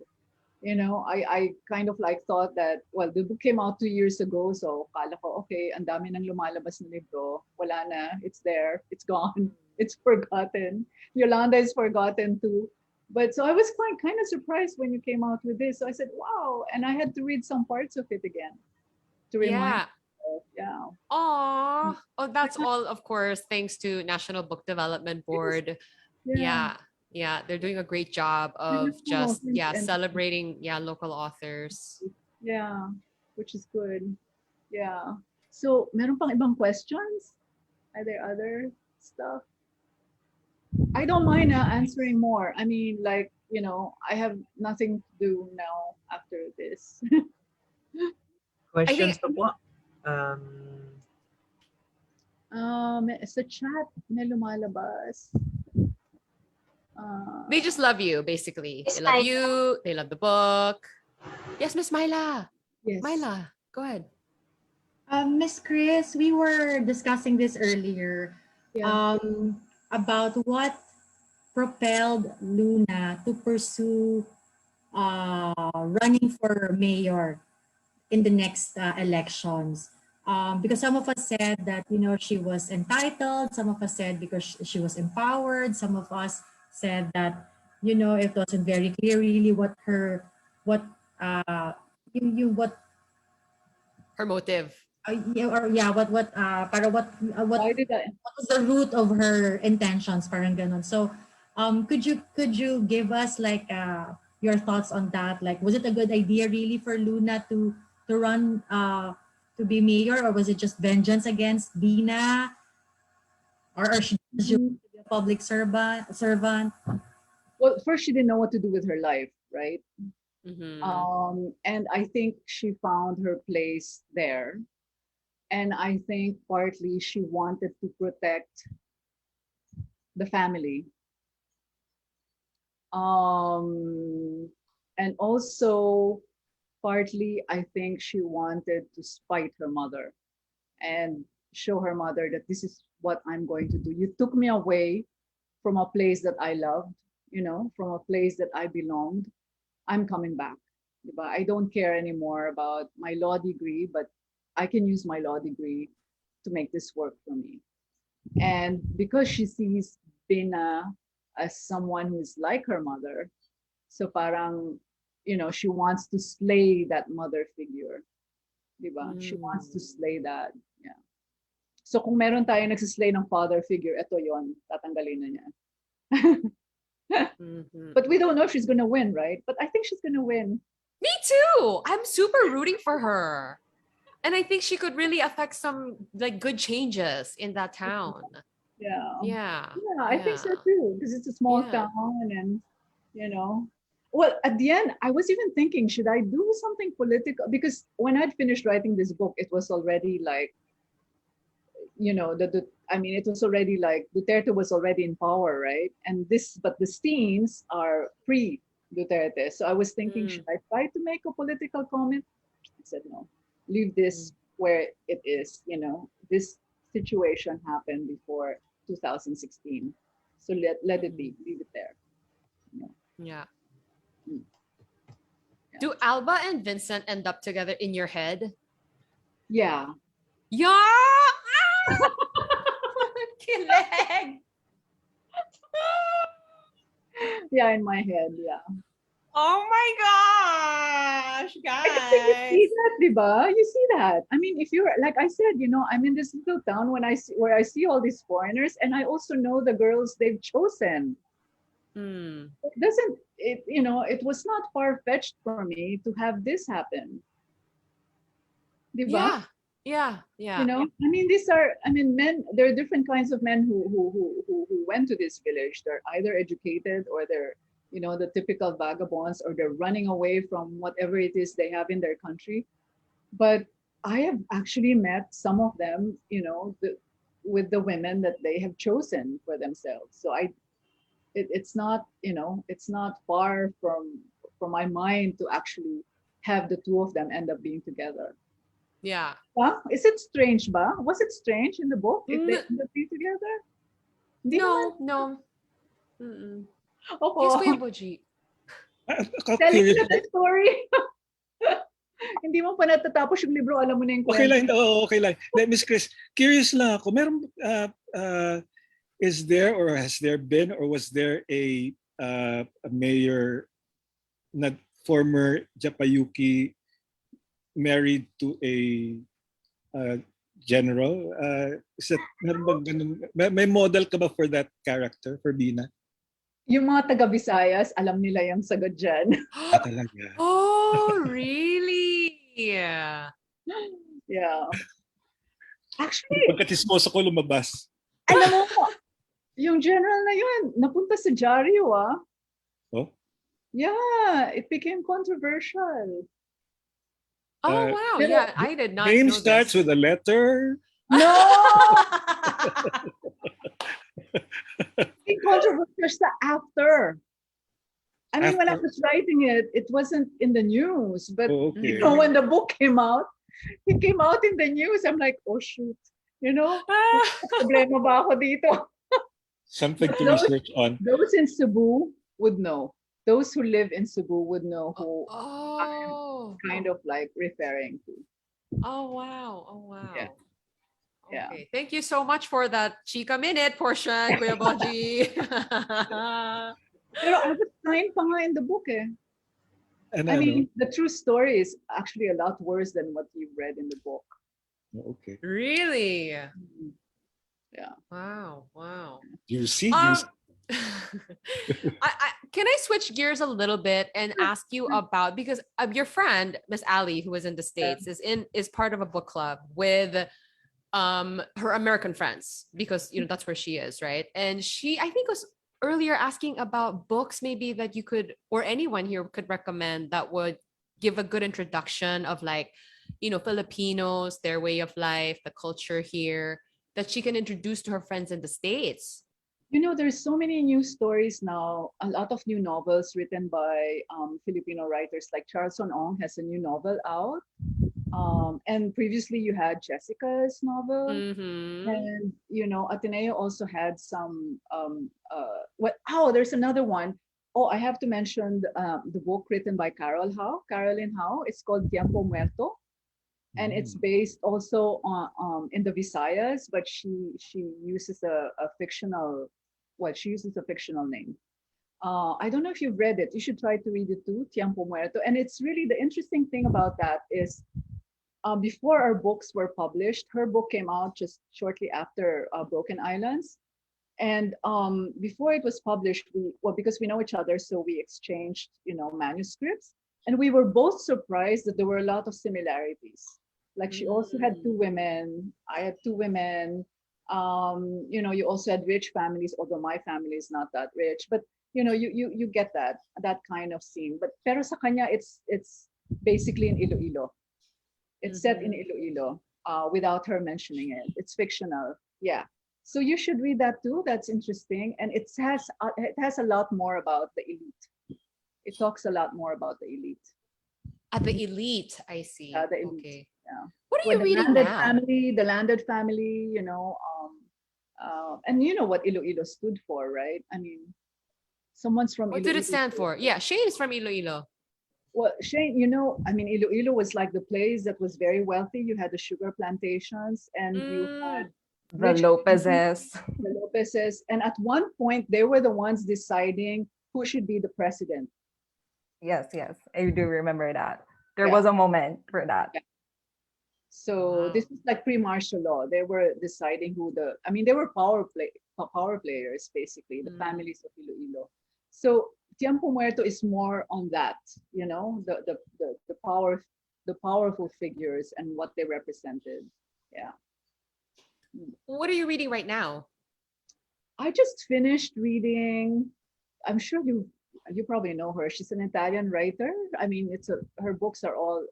I kind of like thought that, well, the book came out 2 years ago, so kala ko, okay, ang dami nang lumalabas na libro. Wala na, it's there, it's gone. it's forgotten. Yolanda is forgotten too. But so I was kind of surprised when you came out with this. So I said, wow. And I had to read some parts of it again to remind Yeah. myself. Yeah. Aw. Oh, that's all, of course, thanks to National Book Development Board. Yeah. Yeah. Yeah. They're doing a great job I of know. just, yeah, And celebrating, yeah, local authors. yeah, which is good. Yeah. So, meron pang ibang questions? Are there other stuff? I don't mind answering more. I mean, like, I have nothing to do now after this. I think Questions pa po? Sa chat, may lumalabas. they just love you, basically. Miss They love Myla. you. They love the book. Yes, Miss Myla. Yes. Myla, go ahead. Miss Chris, we were discussing this earlier Yeah. about what propelled Luna to pursue running for mayor in the next elections. Because some of us said that, she was entitled. Some of us said because she was empowered. Some of us said that, it wasn't very clear really what what, uh, what, Her motive. para Why did I? what was the root of her intentions, parang ganon. So, could you give us like your thoughts on that? Like, was it a good idea really for Luna to run to be mayor, or was it just vengeance against Dina, or she just wanted Mhm. to be a public servant? Well, first she didn't know what to do with her life, right? Mm-hmm. And I think she found her place there. And I think partly she wanted to protect the family. And also partly I think she wanted to spite her mother and show her mother that this is what I'm going to do. You took me away from a place that I loved, from a place that I belonged. I'm coming back. Diba? I don't care anymore about my law degree, but I can use my law degree to make this work for me. And because she sees Bina as someone who's like her mother, so parang, she wants to slay that mother figure. Diba? She wants to slay that. Yeah. So kung meron tayo nagsislay ng father figure, ito yon, tatanggalin na niya. Mm-hmm. But we don't know if she's gonna win, right? But I think she's gonna win. Me too. I'm super rooting for her. And I think she could really affect some like good changes in that town. Yeah. Yeah. Yeah, I think so Yeah. too. Because it's a small Yeah. town and you know. Well, at the end, I was even thinking, should I do something political? Because when I'd finished writing this book, it was already like, it was already like Duterte was already in power, right? But the scenes are pre Duterte. So I was thinking, should I try to make a political comment? I said, no, leave this where it is. This situation happened before 2016. So let it be, leave it there. Yeah. Mm. Yeah. Do Alba and Vincent end up together in your head? Yeah. Yeah. Kilig. Yeah, in my head, yeah. Oh my gosh, You guys. see that, diba? You see that. I mean, if you're like I said, I'm in this little town where I see all these foreigners, and I also know the girls they've chosen. It was not far-fetched for me to have this happen. Diba? Yeah. I mean, men. There are different kinds of men who went to this village. They're either educated or they're, the typical vagabonds, or they're running away from whatever it is they have in their country. But I have actually met some of them, with the women that they have chosen for themselves. So it's not, it's not far from my mind to actually have the two of them end up being together. Yeah. Huh? Is it strange, ba? Was it strange in the book if they end up being together? Hindi naman. No. Mm-mm. Oo. Yes, Kuya Boji. Telling you the story. Hindi mo pa natatapos yung libro, alam mo na yung Okay kwento. lang. Oo, okay lang. Miss Chris, curious lang ako. is there or has there been or was there a mayor, not former Japayuki, married to a general? Is that, meron bang ganun? May model ka ba for that character, for Bina? Yung mga taga-Visayas, alam nila yung sagot dyan. Talaga. Oh, really? Yeah. Yeah. Actually, Pagkatismoso ko lumabas. alam mo, yung general na yun, napunta sa dyaryo, ah. Oh? Yeah, it became controversial. Oh, wow. pero Yeah, I did not Name know starts this. with a letter. No! It controversial sa after. I mean, when I After. was writing it, it wasn't in the news. But Oh, okay. you know, when the book came out, it came out in the news. I'm like, oh shoot, you know, problema ba ako dito? Something to Those- research on. Those in Cebu would know. Those who live in Cebu would know who Oh. kind of like referring to. Oh, wow. Oh, wow. Yeah. Yeah. Okay. Thank you so much for that Chika Minute portion, Kuya Bonji. Pero I was trying pa nga in the book eh. And I mean, the true story is actually a lot worse than what you read in the book. okay. Really? Yeah. Wow. Wow. You see, Can I switch gears a little bit and ask you about, because your friend Miss Ali, who was in the States, is part of a book club with her American friends, because that's where she is, right? And she, I think, was earlier asking about books maybe that you could, or anyone here could recommend, that would give a good introduction of, like, Filipinos, their way of life, the culture here, that she can introduce to her friends in the States. There's so many new stories now, a lot of new novels written by Filipino writers, like Charles Ong has a new novel out. And previously you had Jessica's novel. Mm-hmm. And, Ateneo also had some, there's another one. Oh, I have to mention the book written by Caroline Howe. It's called Tiempo Muerto. And it's based also on in the Visayas, but she uses a fictional name. I don't know if you've read it. You should try to read it too, Tiempo Muerto. And it's really, the interesting thing about that is, before our books were published, her book came out just shortly after Broken Islands. And before it was published, because we know each other, so we exchanged, manuscripts. And we were both surprised that there were a lot of similarities. Like, she also had 2 women, I had 2 women. You also had rich families, although my family is not that rich. But you get that kind of scene. But pero sa kanya, it's basically in Iloilo. It's set in Iloilo, without her mentioning it. It's fictional. Yeah. So you should read that too. That's interesting, and it has a lot more about the elite. It talks a lot more about the elite. The elite, I see. The elite. Okay. Yeah. What are you reading now? The landed family, and you know what Iloilo stood for, right? I mean, someone's from What Iloilo. did it stand for? Yeah, Shane is from Iloilo. Well, Shane, I mean, Iloilo was like the place that was very wealthy. You had the sugar plantations, and you had The Lopezes. the Lopezes. And at one point, they were the ones deciding who should be the president. Yes, I do remember that. There Yeah. was a moment for that. Yeah. So this is like pre-martial law. They were deciding they were power players, basically, the families of Iloilo. So Tiempo Muerto is more on that, the powerful figures and what they represented. Yeah. What are you reading right now? I just finished reading, I'm sure you probably know her. She's an Italian writer. I mean, her books are all,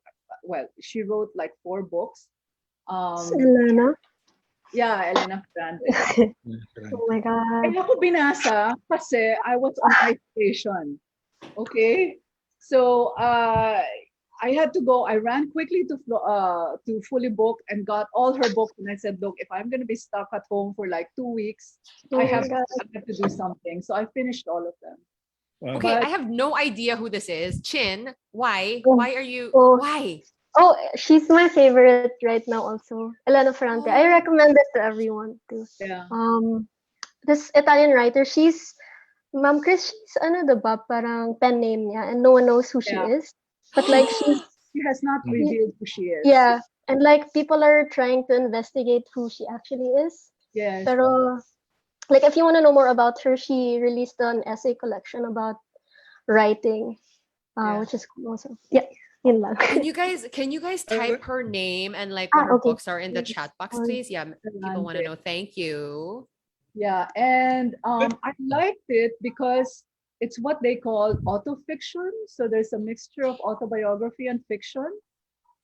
she wrote like 4 books. Elena. Yeah, Elena Ferrante. Oh my God. Kaya ko binasa kasi I was on isolation. Okay? So, I had to go. I ran quickly to Fully Book and got all her books. And I said, look, if I'm going to be stuck at home for like 2 weeks, I have to do something. So I finished all of them. Wow. Okay, But- I have no idea who this is. Chin, why? Oh. Why are you? Oh. Why? Oh, she's my favorite right now also. Elena Ferrante. I Oh. recommend it to everyone too. Yeah. this Italian writer, Ma'am Chris, she's ano diba, parang pen name niya and no one knows who she Yeah. is. But like she's She has not revealed who she is. yeah, and like people are trying to investigate who she actually is. Yes. Pero like if you want to know more about her, she released an essay collection about writing, Yeah. which is cool also. Yeah, yun lang. Can you guys type her name and like what her okay. books are in the chat box, please? Yeah, people want to know. Thank you. Yeah, and I liked it because it's what they call autofiction. So there's a mixture of autobiography and fiction.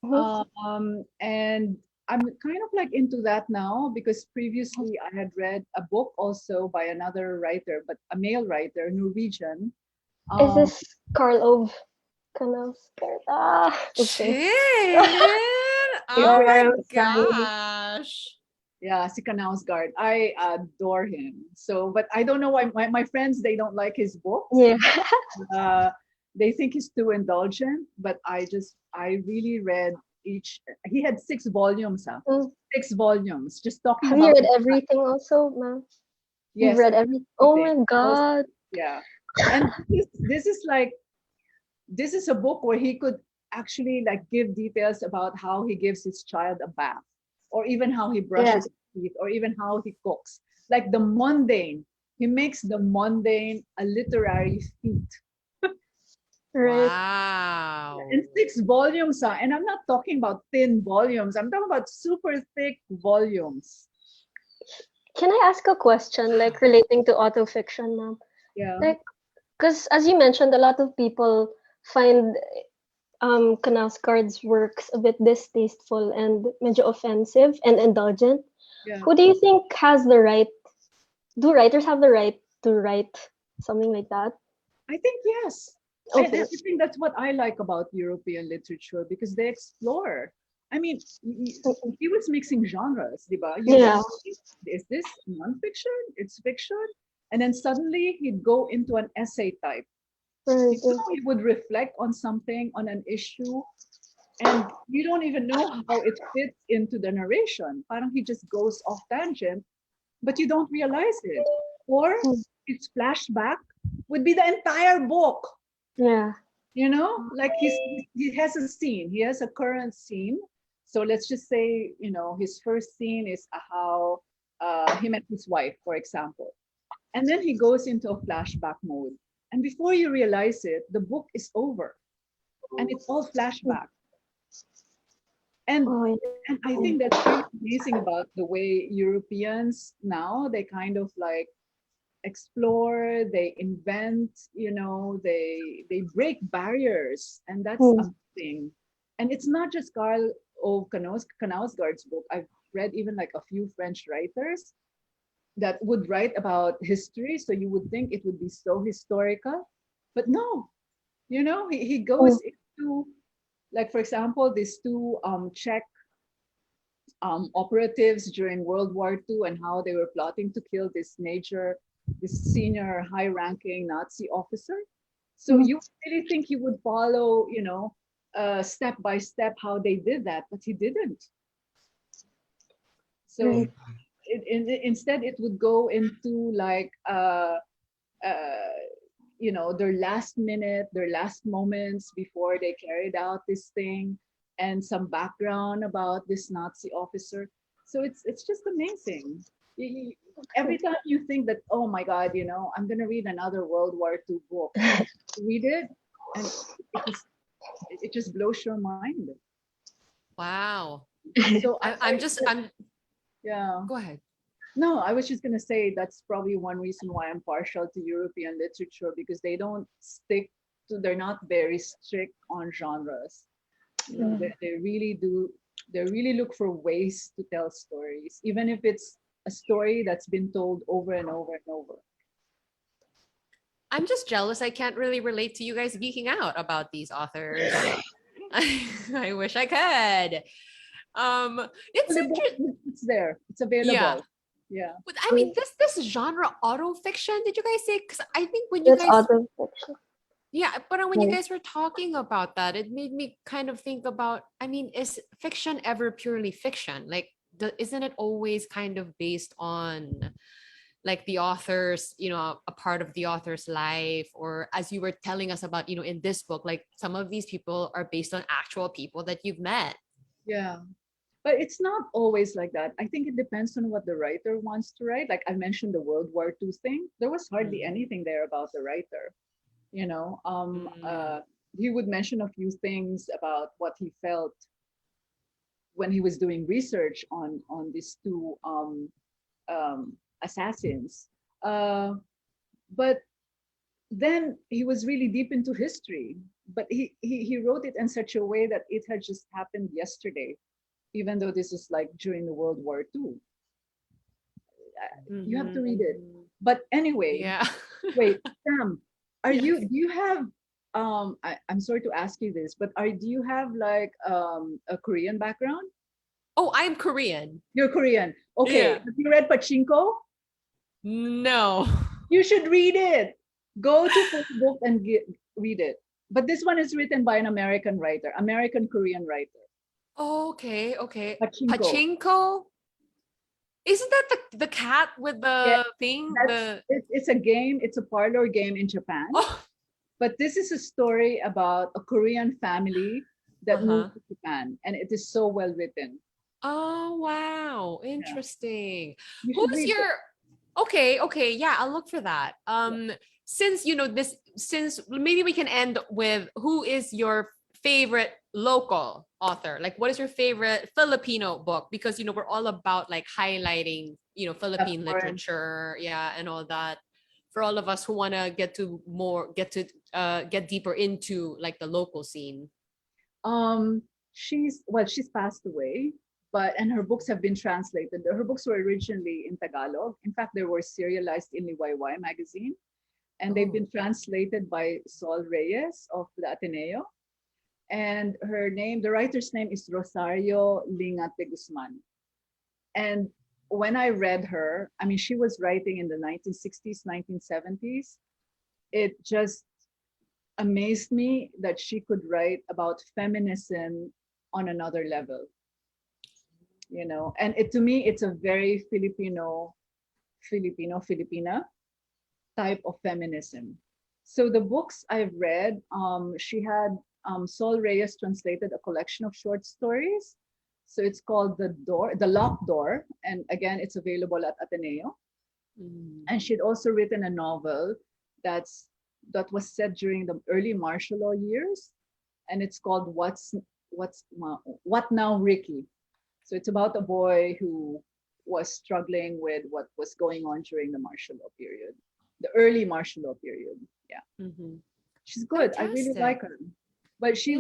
And I'm kind of like into that now because previously I had read a book also by another writer, but a male writer, Norwegian. Is this Karl Ove Knausgaard? Okay. Chin! Oh my gosh. Yeah, si Knausgaard. I adore him. So, but I don't know why my friends, they don't like his books. Yeah. They think he's too indulgent, but I really read each. He had 6 volumes, 6 volumes, just talking Have about. you read everything also, ma'am? Yes, You've read everything. Oh my God. Yeah, and this is like, this is a book where he could actually like give details about how he gives his child a bath, or even how he brushes his teeth, or even how he cooks. Like the mundane, he makes the mundane a literary feat. Right. Wow. In 6 volumes, and I'm not talking about thin volumes. I'm talking about super thick volumes. Can I ask a question, like relating to autofiction, ma'am? Yeah. Like, because as you mentioned, a lot of people find Knausgaard's works a bit distasteful and medyo offensive and indulgent. Yeah. Who do you think has the right? Do writers have the right to write something like that? I think yes. Okay. I think that's what I like about European literature because they explore. I mean, he was mixing genres, diba? Yeah. Is this nonfiction? It's fiction. And then suddenly he'd go into an essay type. Right. He would reflect on something, on an issue, and you don't even know how it fits into the narration. Parang he just goes off tangent, but you don't realize it. Or its flashback would be the entire book. Yeah. You know, like he has a scene, he has a current scene. So let's just say, you know, his first scene is how he met his wife, for example. And then he goes into a flashback mode. And before you realize it, the book is over. And it's all flashback. And I think that's really amazing about the way Europeans now, they kind of like explore, they invent, you know, they break barriers, and that's amazing. And it's not just Karl Ove Knausgaard's book. I've read even like a few French writers that would write about history, so you would think it would be so historical, but no, you know, he goes into, like, for example, these 2 Czech operatives during World War II and how they were plotting to kill this senior high-ranking Nazi officer. So you really think he would follow, you know, step by step how they did that, but he didn't. So instead, it would go into like, you know, their last moments before they carried out this thing, and some background about this Nazi officer. So it's just amazing. Every time you think that, oh my God, you know, I'm gonna read another World War II book, read it, and it just blows your mind. Wow. So I'm yeah. Go ahead. No, I was just gonna say that's probably one reason why I'm partial to European literature, because they don't stick to, they're not very strict on genres. You know, they really do. They really look for ways to tell stories, even if it's a story that's been told over and over and over. I'm just jealous I can't really relate to you guys geeking out about these authors. I wish I could. It's there. It's available. Yeah. But I mean, this genre autofiction, did you guys say? Because I think when That's autofiction. Yeah, but when you guys were talking about that, it made me kind of think about, I mean, is fiction ever purely fiction? Like, isn't it always kind of based on like the author's, a part of the author's life, or as you were telling us about, in this book, like some of these people are based on actual people that you've met. Yeah. But it's not always like that. I think it depends on what the writer wants to write. Like I mentioned the World War II thing. There was hardly anything there about the writer. He would mention a few things about what he felt when he was doing research on these two assassins. But then he was really deep into history. But he wrote it in such a way that it had just happened yesterday, even though this is like during the World War II. You have to read it. But anyway, Yeah. wait, Sam, Yes. do you have I'm sorry to ask you this, but do you have like a Korean background? Oh, I'm Korean. You're Korean. Okay. Yeah. Have you read Pachinko? No. You should read it. Go to Facebook and read it. But this one is written by an American writer, American Korean writer. Okay. Pachinko. Pachinko? Isn't that the cat with the thing? It's a game. It's a parlor game in Japan. Oh. But this is a story about a Korean family that moved to Japan, and it is so well written. Oh, wow. Interesting. You should Who's read your it. Okay, yeah, I'll look for that. Since maybe we can end with who is your favorite local author? Like what is your favorite Filipino book? Because we're all about like highlighting, Philippine literature, and all that. For all of us who want to get deeper into like the local scene. She's passed away, and her books have been translated. Her books were originally in Tagalog. In fact, they were serialized in Liwayway magazine, and they've been translated by Sol Reyes of the Ateneo. And the writer's name is Rosario Lingat de Guzman. And when I read her, I mean, she was writing in the 1960s, 1970s. It just amazed me that she could write about feminism on another level. And to me, it's a very Filipina type of feminism. So the books I've read, she had Sol Reyes translated a collection of short stories. So it's called The Locked Door. And again, it's available at Ateneo. And she'd also written a novel that was set during the early martial law years. And it's called What Now, Ricky? So it's about a boy who was struggling with what was going on during the martial law period, the early martial law period. Yeah. She's good. Fantastic. I really like her. But she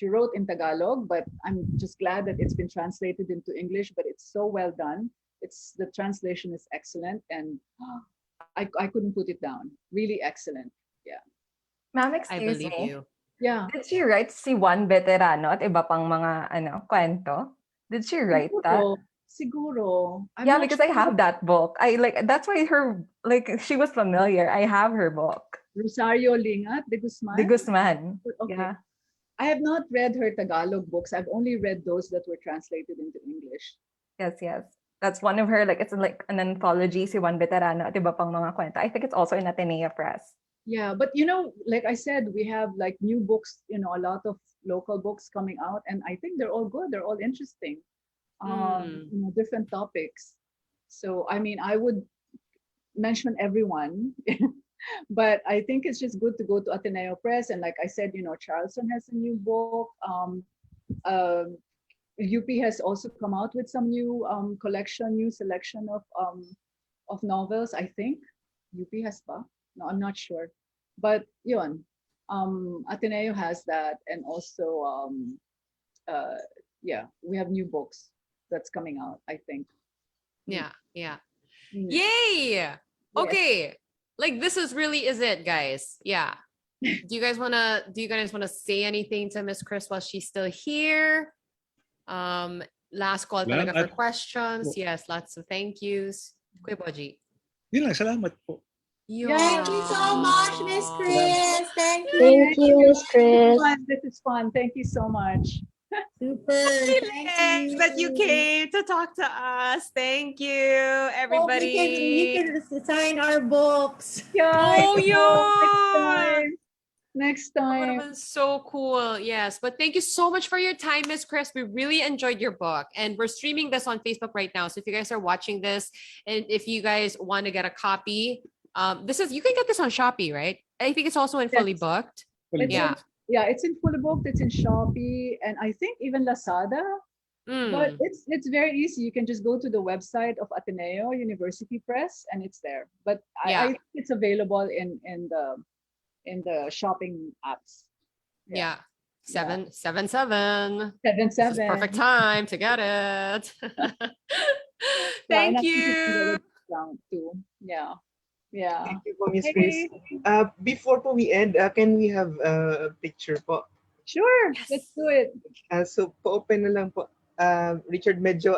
wrote in Tagalog, but I'm just glad that it's been translated into English, but it's so well done. The translation is excellent, and I couldn't put it down. Really excellent. Yeah. Ma'am, I excuse believe me. you. Yeah. Did she write si Juan Veterano at iba pang mga kwento? Did she write that? Siguro. Yeah, because I have that book. That's why she was familiar. I have her book. Rosario Lingat de Guzman. De Guzman. Okay. Yeah. I have not read her Tagalog books. I've only read those that were translated into English. Yes. That's one of her, it's like an anthology, si Juan Veterano at iba pang mga kwento. I think it's also in Ateneo Press. Yeah, but like I said, we have like new books, a lot of local books coming out, and I think they're all good. They're all interesting. Different topics. So I mean, I would mention everyone, but I think it's just good to go to Ateneo Press, and like I said, Charleston has a new book. UP has also come out with some new selection of novels. I think UP has ba? No, I'm not sure, but Ateneo has that, and also we have new books that's coming out, I think. Yeah. Yay! Okay. Like this is it, guys. Yeah. Do you guys wanna say anything to Miss Chris while she's still here? Last call talaga for questions. Yes, lots of thank yous. Kuya Boji. Yun lang, salamat po. Thank you so much, Miss Chris. Thank you. Thank you, Miss Chris. This is fun. Thank you so much. Super. Thank Thanks that you came to talk to us. Thank you, everybody. You can sign our books. Yeah. Oh, yeah. Next That would time. have been so cool. Yes. But thank you so much for your time, Miss Chris. We really enjoyed your book. And we're streaming this on Facebook right now. So if you guys are watching this and if you guys want to get a copy, you can get this on Shopee, right? I think it's also in Fully Yes. Booked. It's Yeah. it's in Fully Booked, it's in Shopee, and I think even Lazada. But it's very easy. You can just go to the website of Ateneo University Press and it's there. But I think it's available in the shopping apps. Yeah. 777. Seven. This is perfect time to get it. Thank you. Too. Yeah. Yeah. Thank you po, Miss Chris. Before po we end, can we have a picture po? Sure. Yes. Let's do it. So, po-open na lang po. Richard, medyo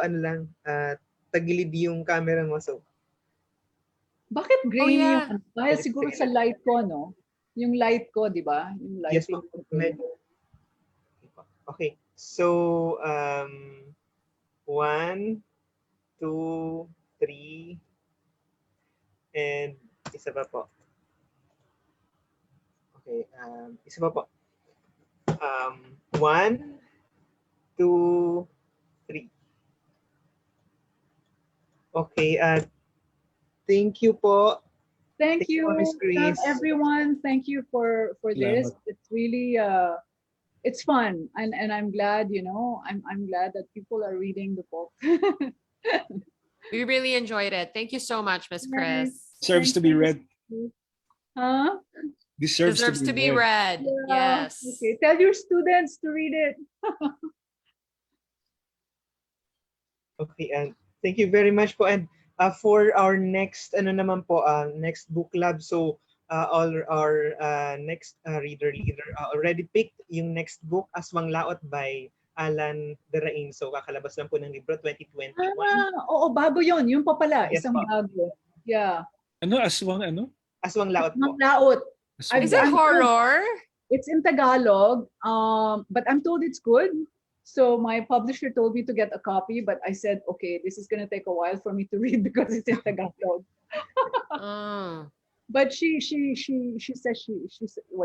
tagilid yung camera mo. So, Bakit grainy yeah. yung dahil siguro sa light ko, no? Yung light ko, di ba? Yung yes lighting. po. Okay. So, 1, 2, 3, and isa pa po. Okay. Isa pa po. 1, 2, 3. Okay. Thank you po. Thank you, Miss Chris. everyone. Thank you for this. It's really it's fun, and I'm glad. I'm glad that people are reading the book. We really enjoyed it. Thank you so much, Miss Chris. Deserves to be read. Huh? Deserves to be read. Yeah. Yes. Okay. Tell your students to read it. Okay, and thank you very much po. And for our next next book club, so all our next reader already picked yung next book, Aswang Laot by Alan Derain. So kakalabas lang po ng libro 2021. Oo, bago yon. Yung pa pala, Yes, isang po. bago. Yeah. Aswang Laot po. Aswang Laot. Is it horror? It's in Tagalog, but I'm told it's good. So my publisher told me to get a copy, but I said, okay, this is gonna take a while for me to read because it's in Tagalog. But she said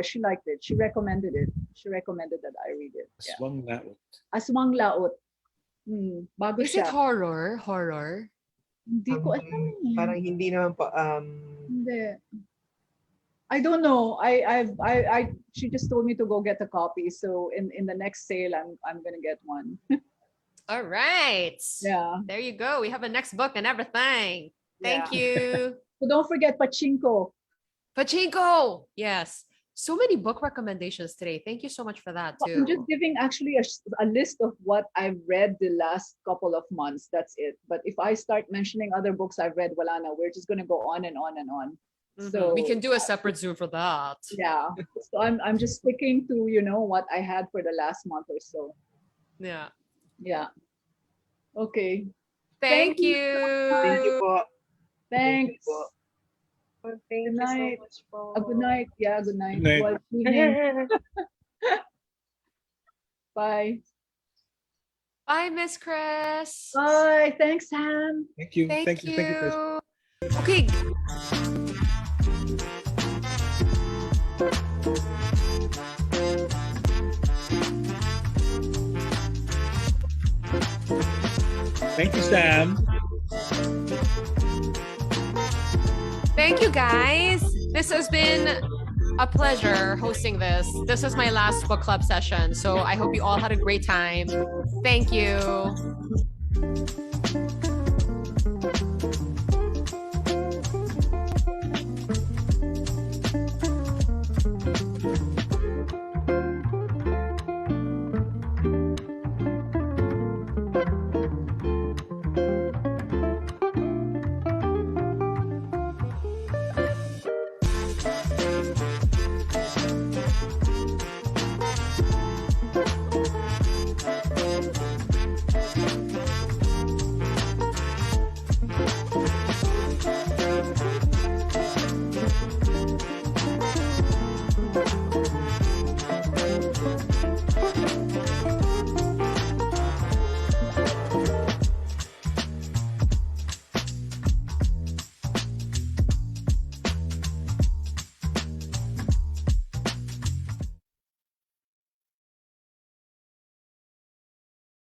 she liked it. She recommended it. She recommended that I read it. Yeah. Aswang Laot. Aswang Laot. Bago Is siya. it horror? Horror? Hindi ko alam. Parang hindi naman po. Hindi. I don't know. She just told me to go get a copy. So in the next sale, I'm gonna get one. All right. Yeah. There you go. We have a next book and everything. Thank Yeah. you. So don't forget Pachinko. Pachinko. Yes. So many book recommendations today. Thank you so much for that too. I'm just giving actually a list of what I've read the last couple of months. That's it. But if I start mentioning other books I've read, wala na. We're just gonna go on and on and on. So we can do a separate Zoom for that. Yeah. So I'm just sticking to what I had for the last month or so. Yeah. Yeah. Okay. Thank you. Thank you po. Thanks. Thank Good you night. so much po. Good night. Yeah, good night. Good night. Well, evening. Bye. Bye, Miss Chris. Bye. Thanks, Sam. Thank you. Thank you. you. Okay. Thank you, Sam. Thank you, guys. This has been a pleasure hosting this. This is my last book club session, so I hope you all had a great time. Thank you.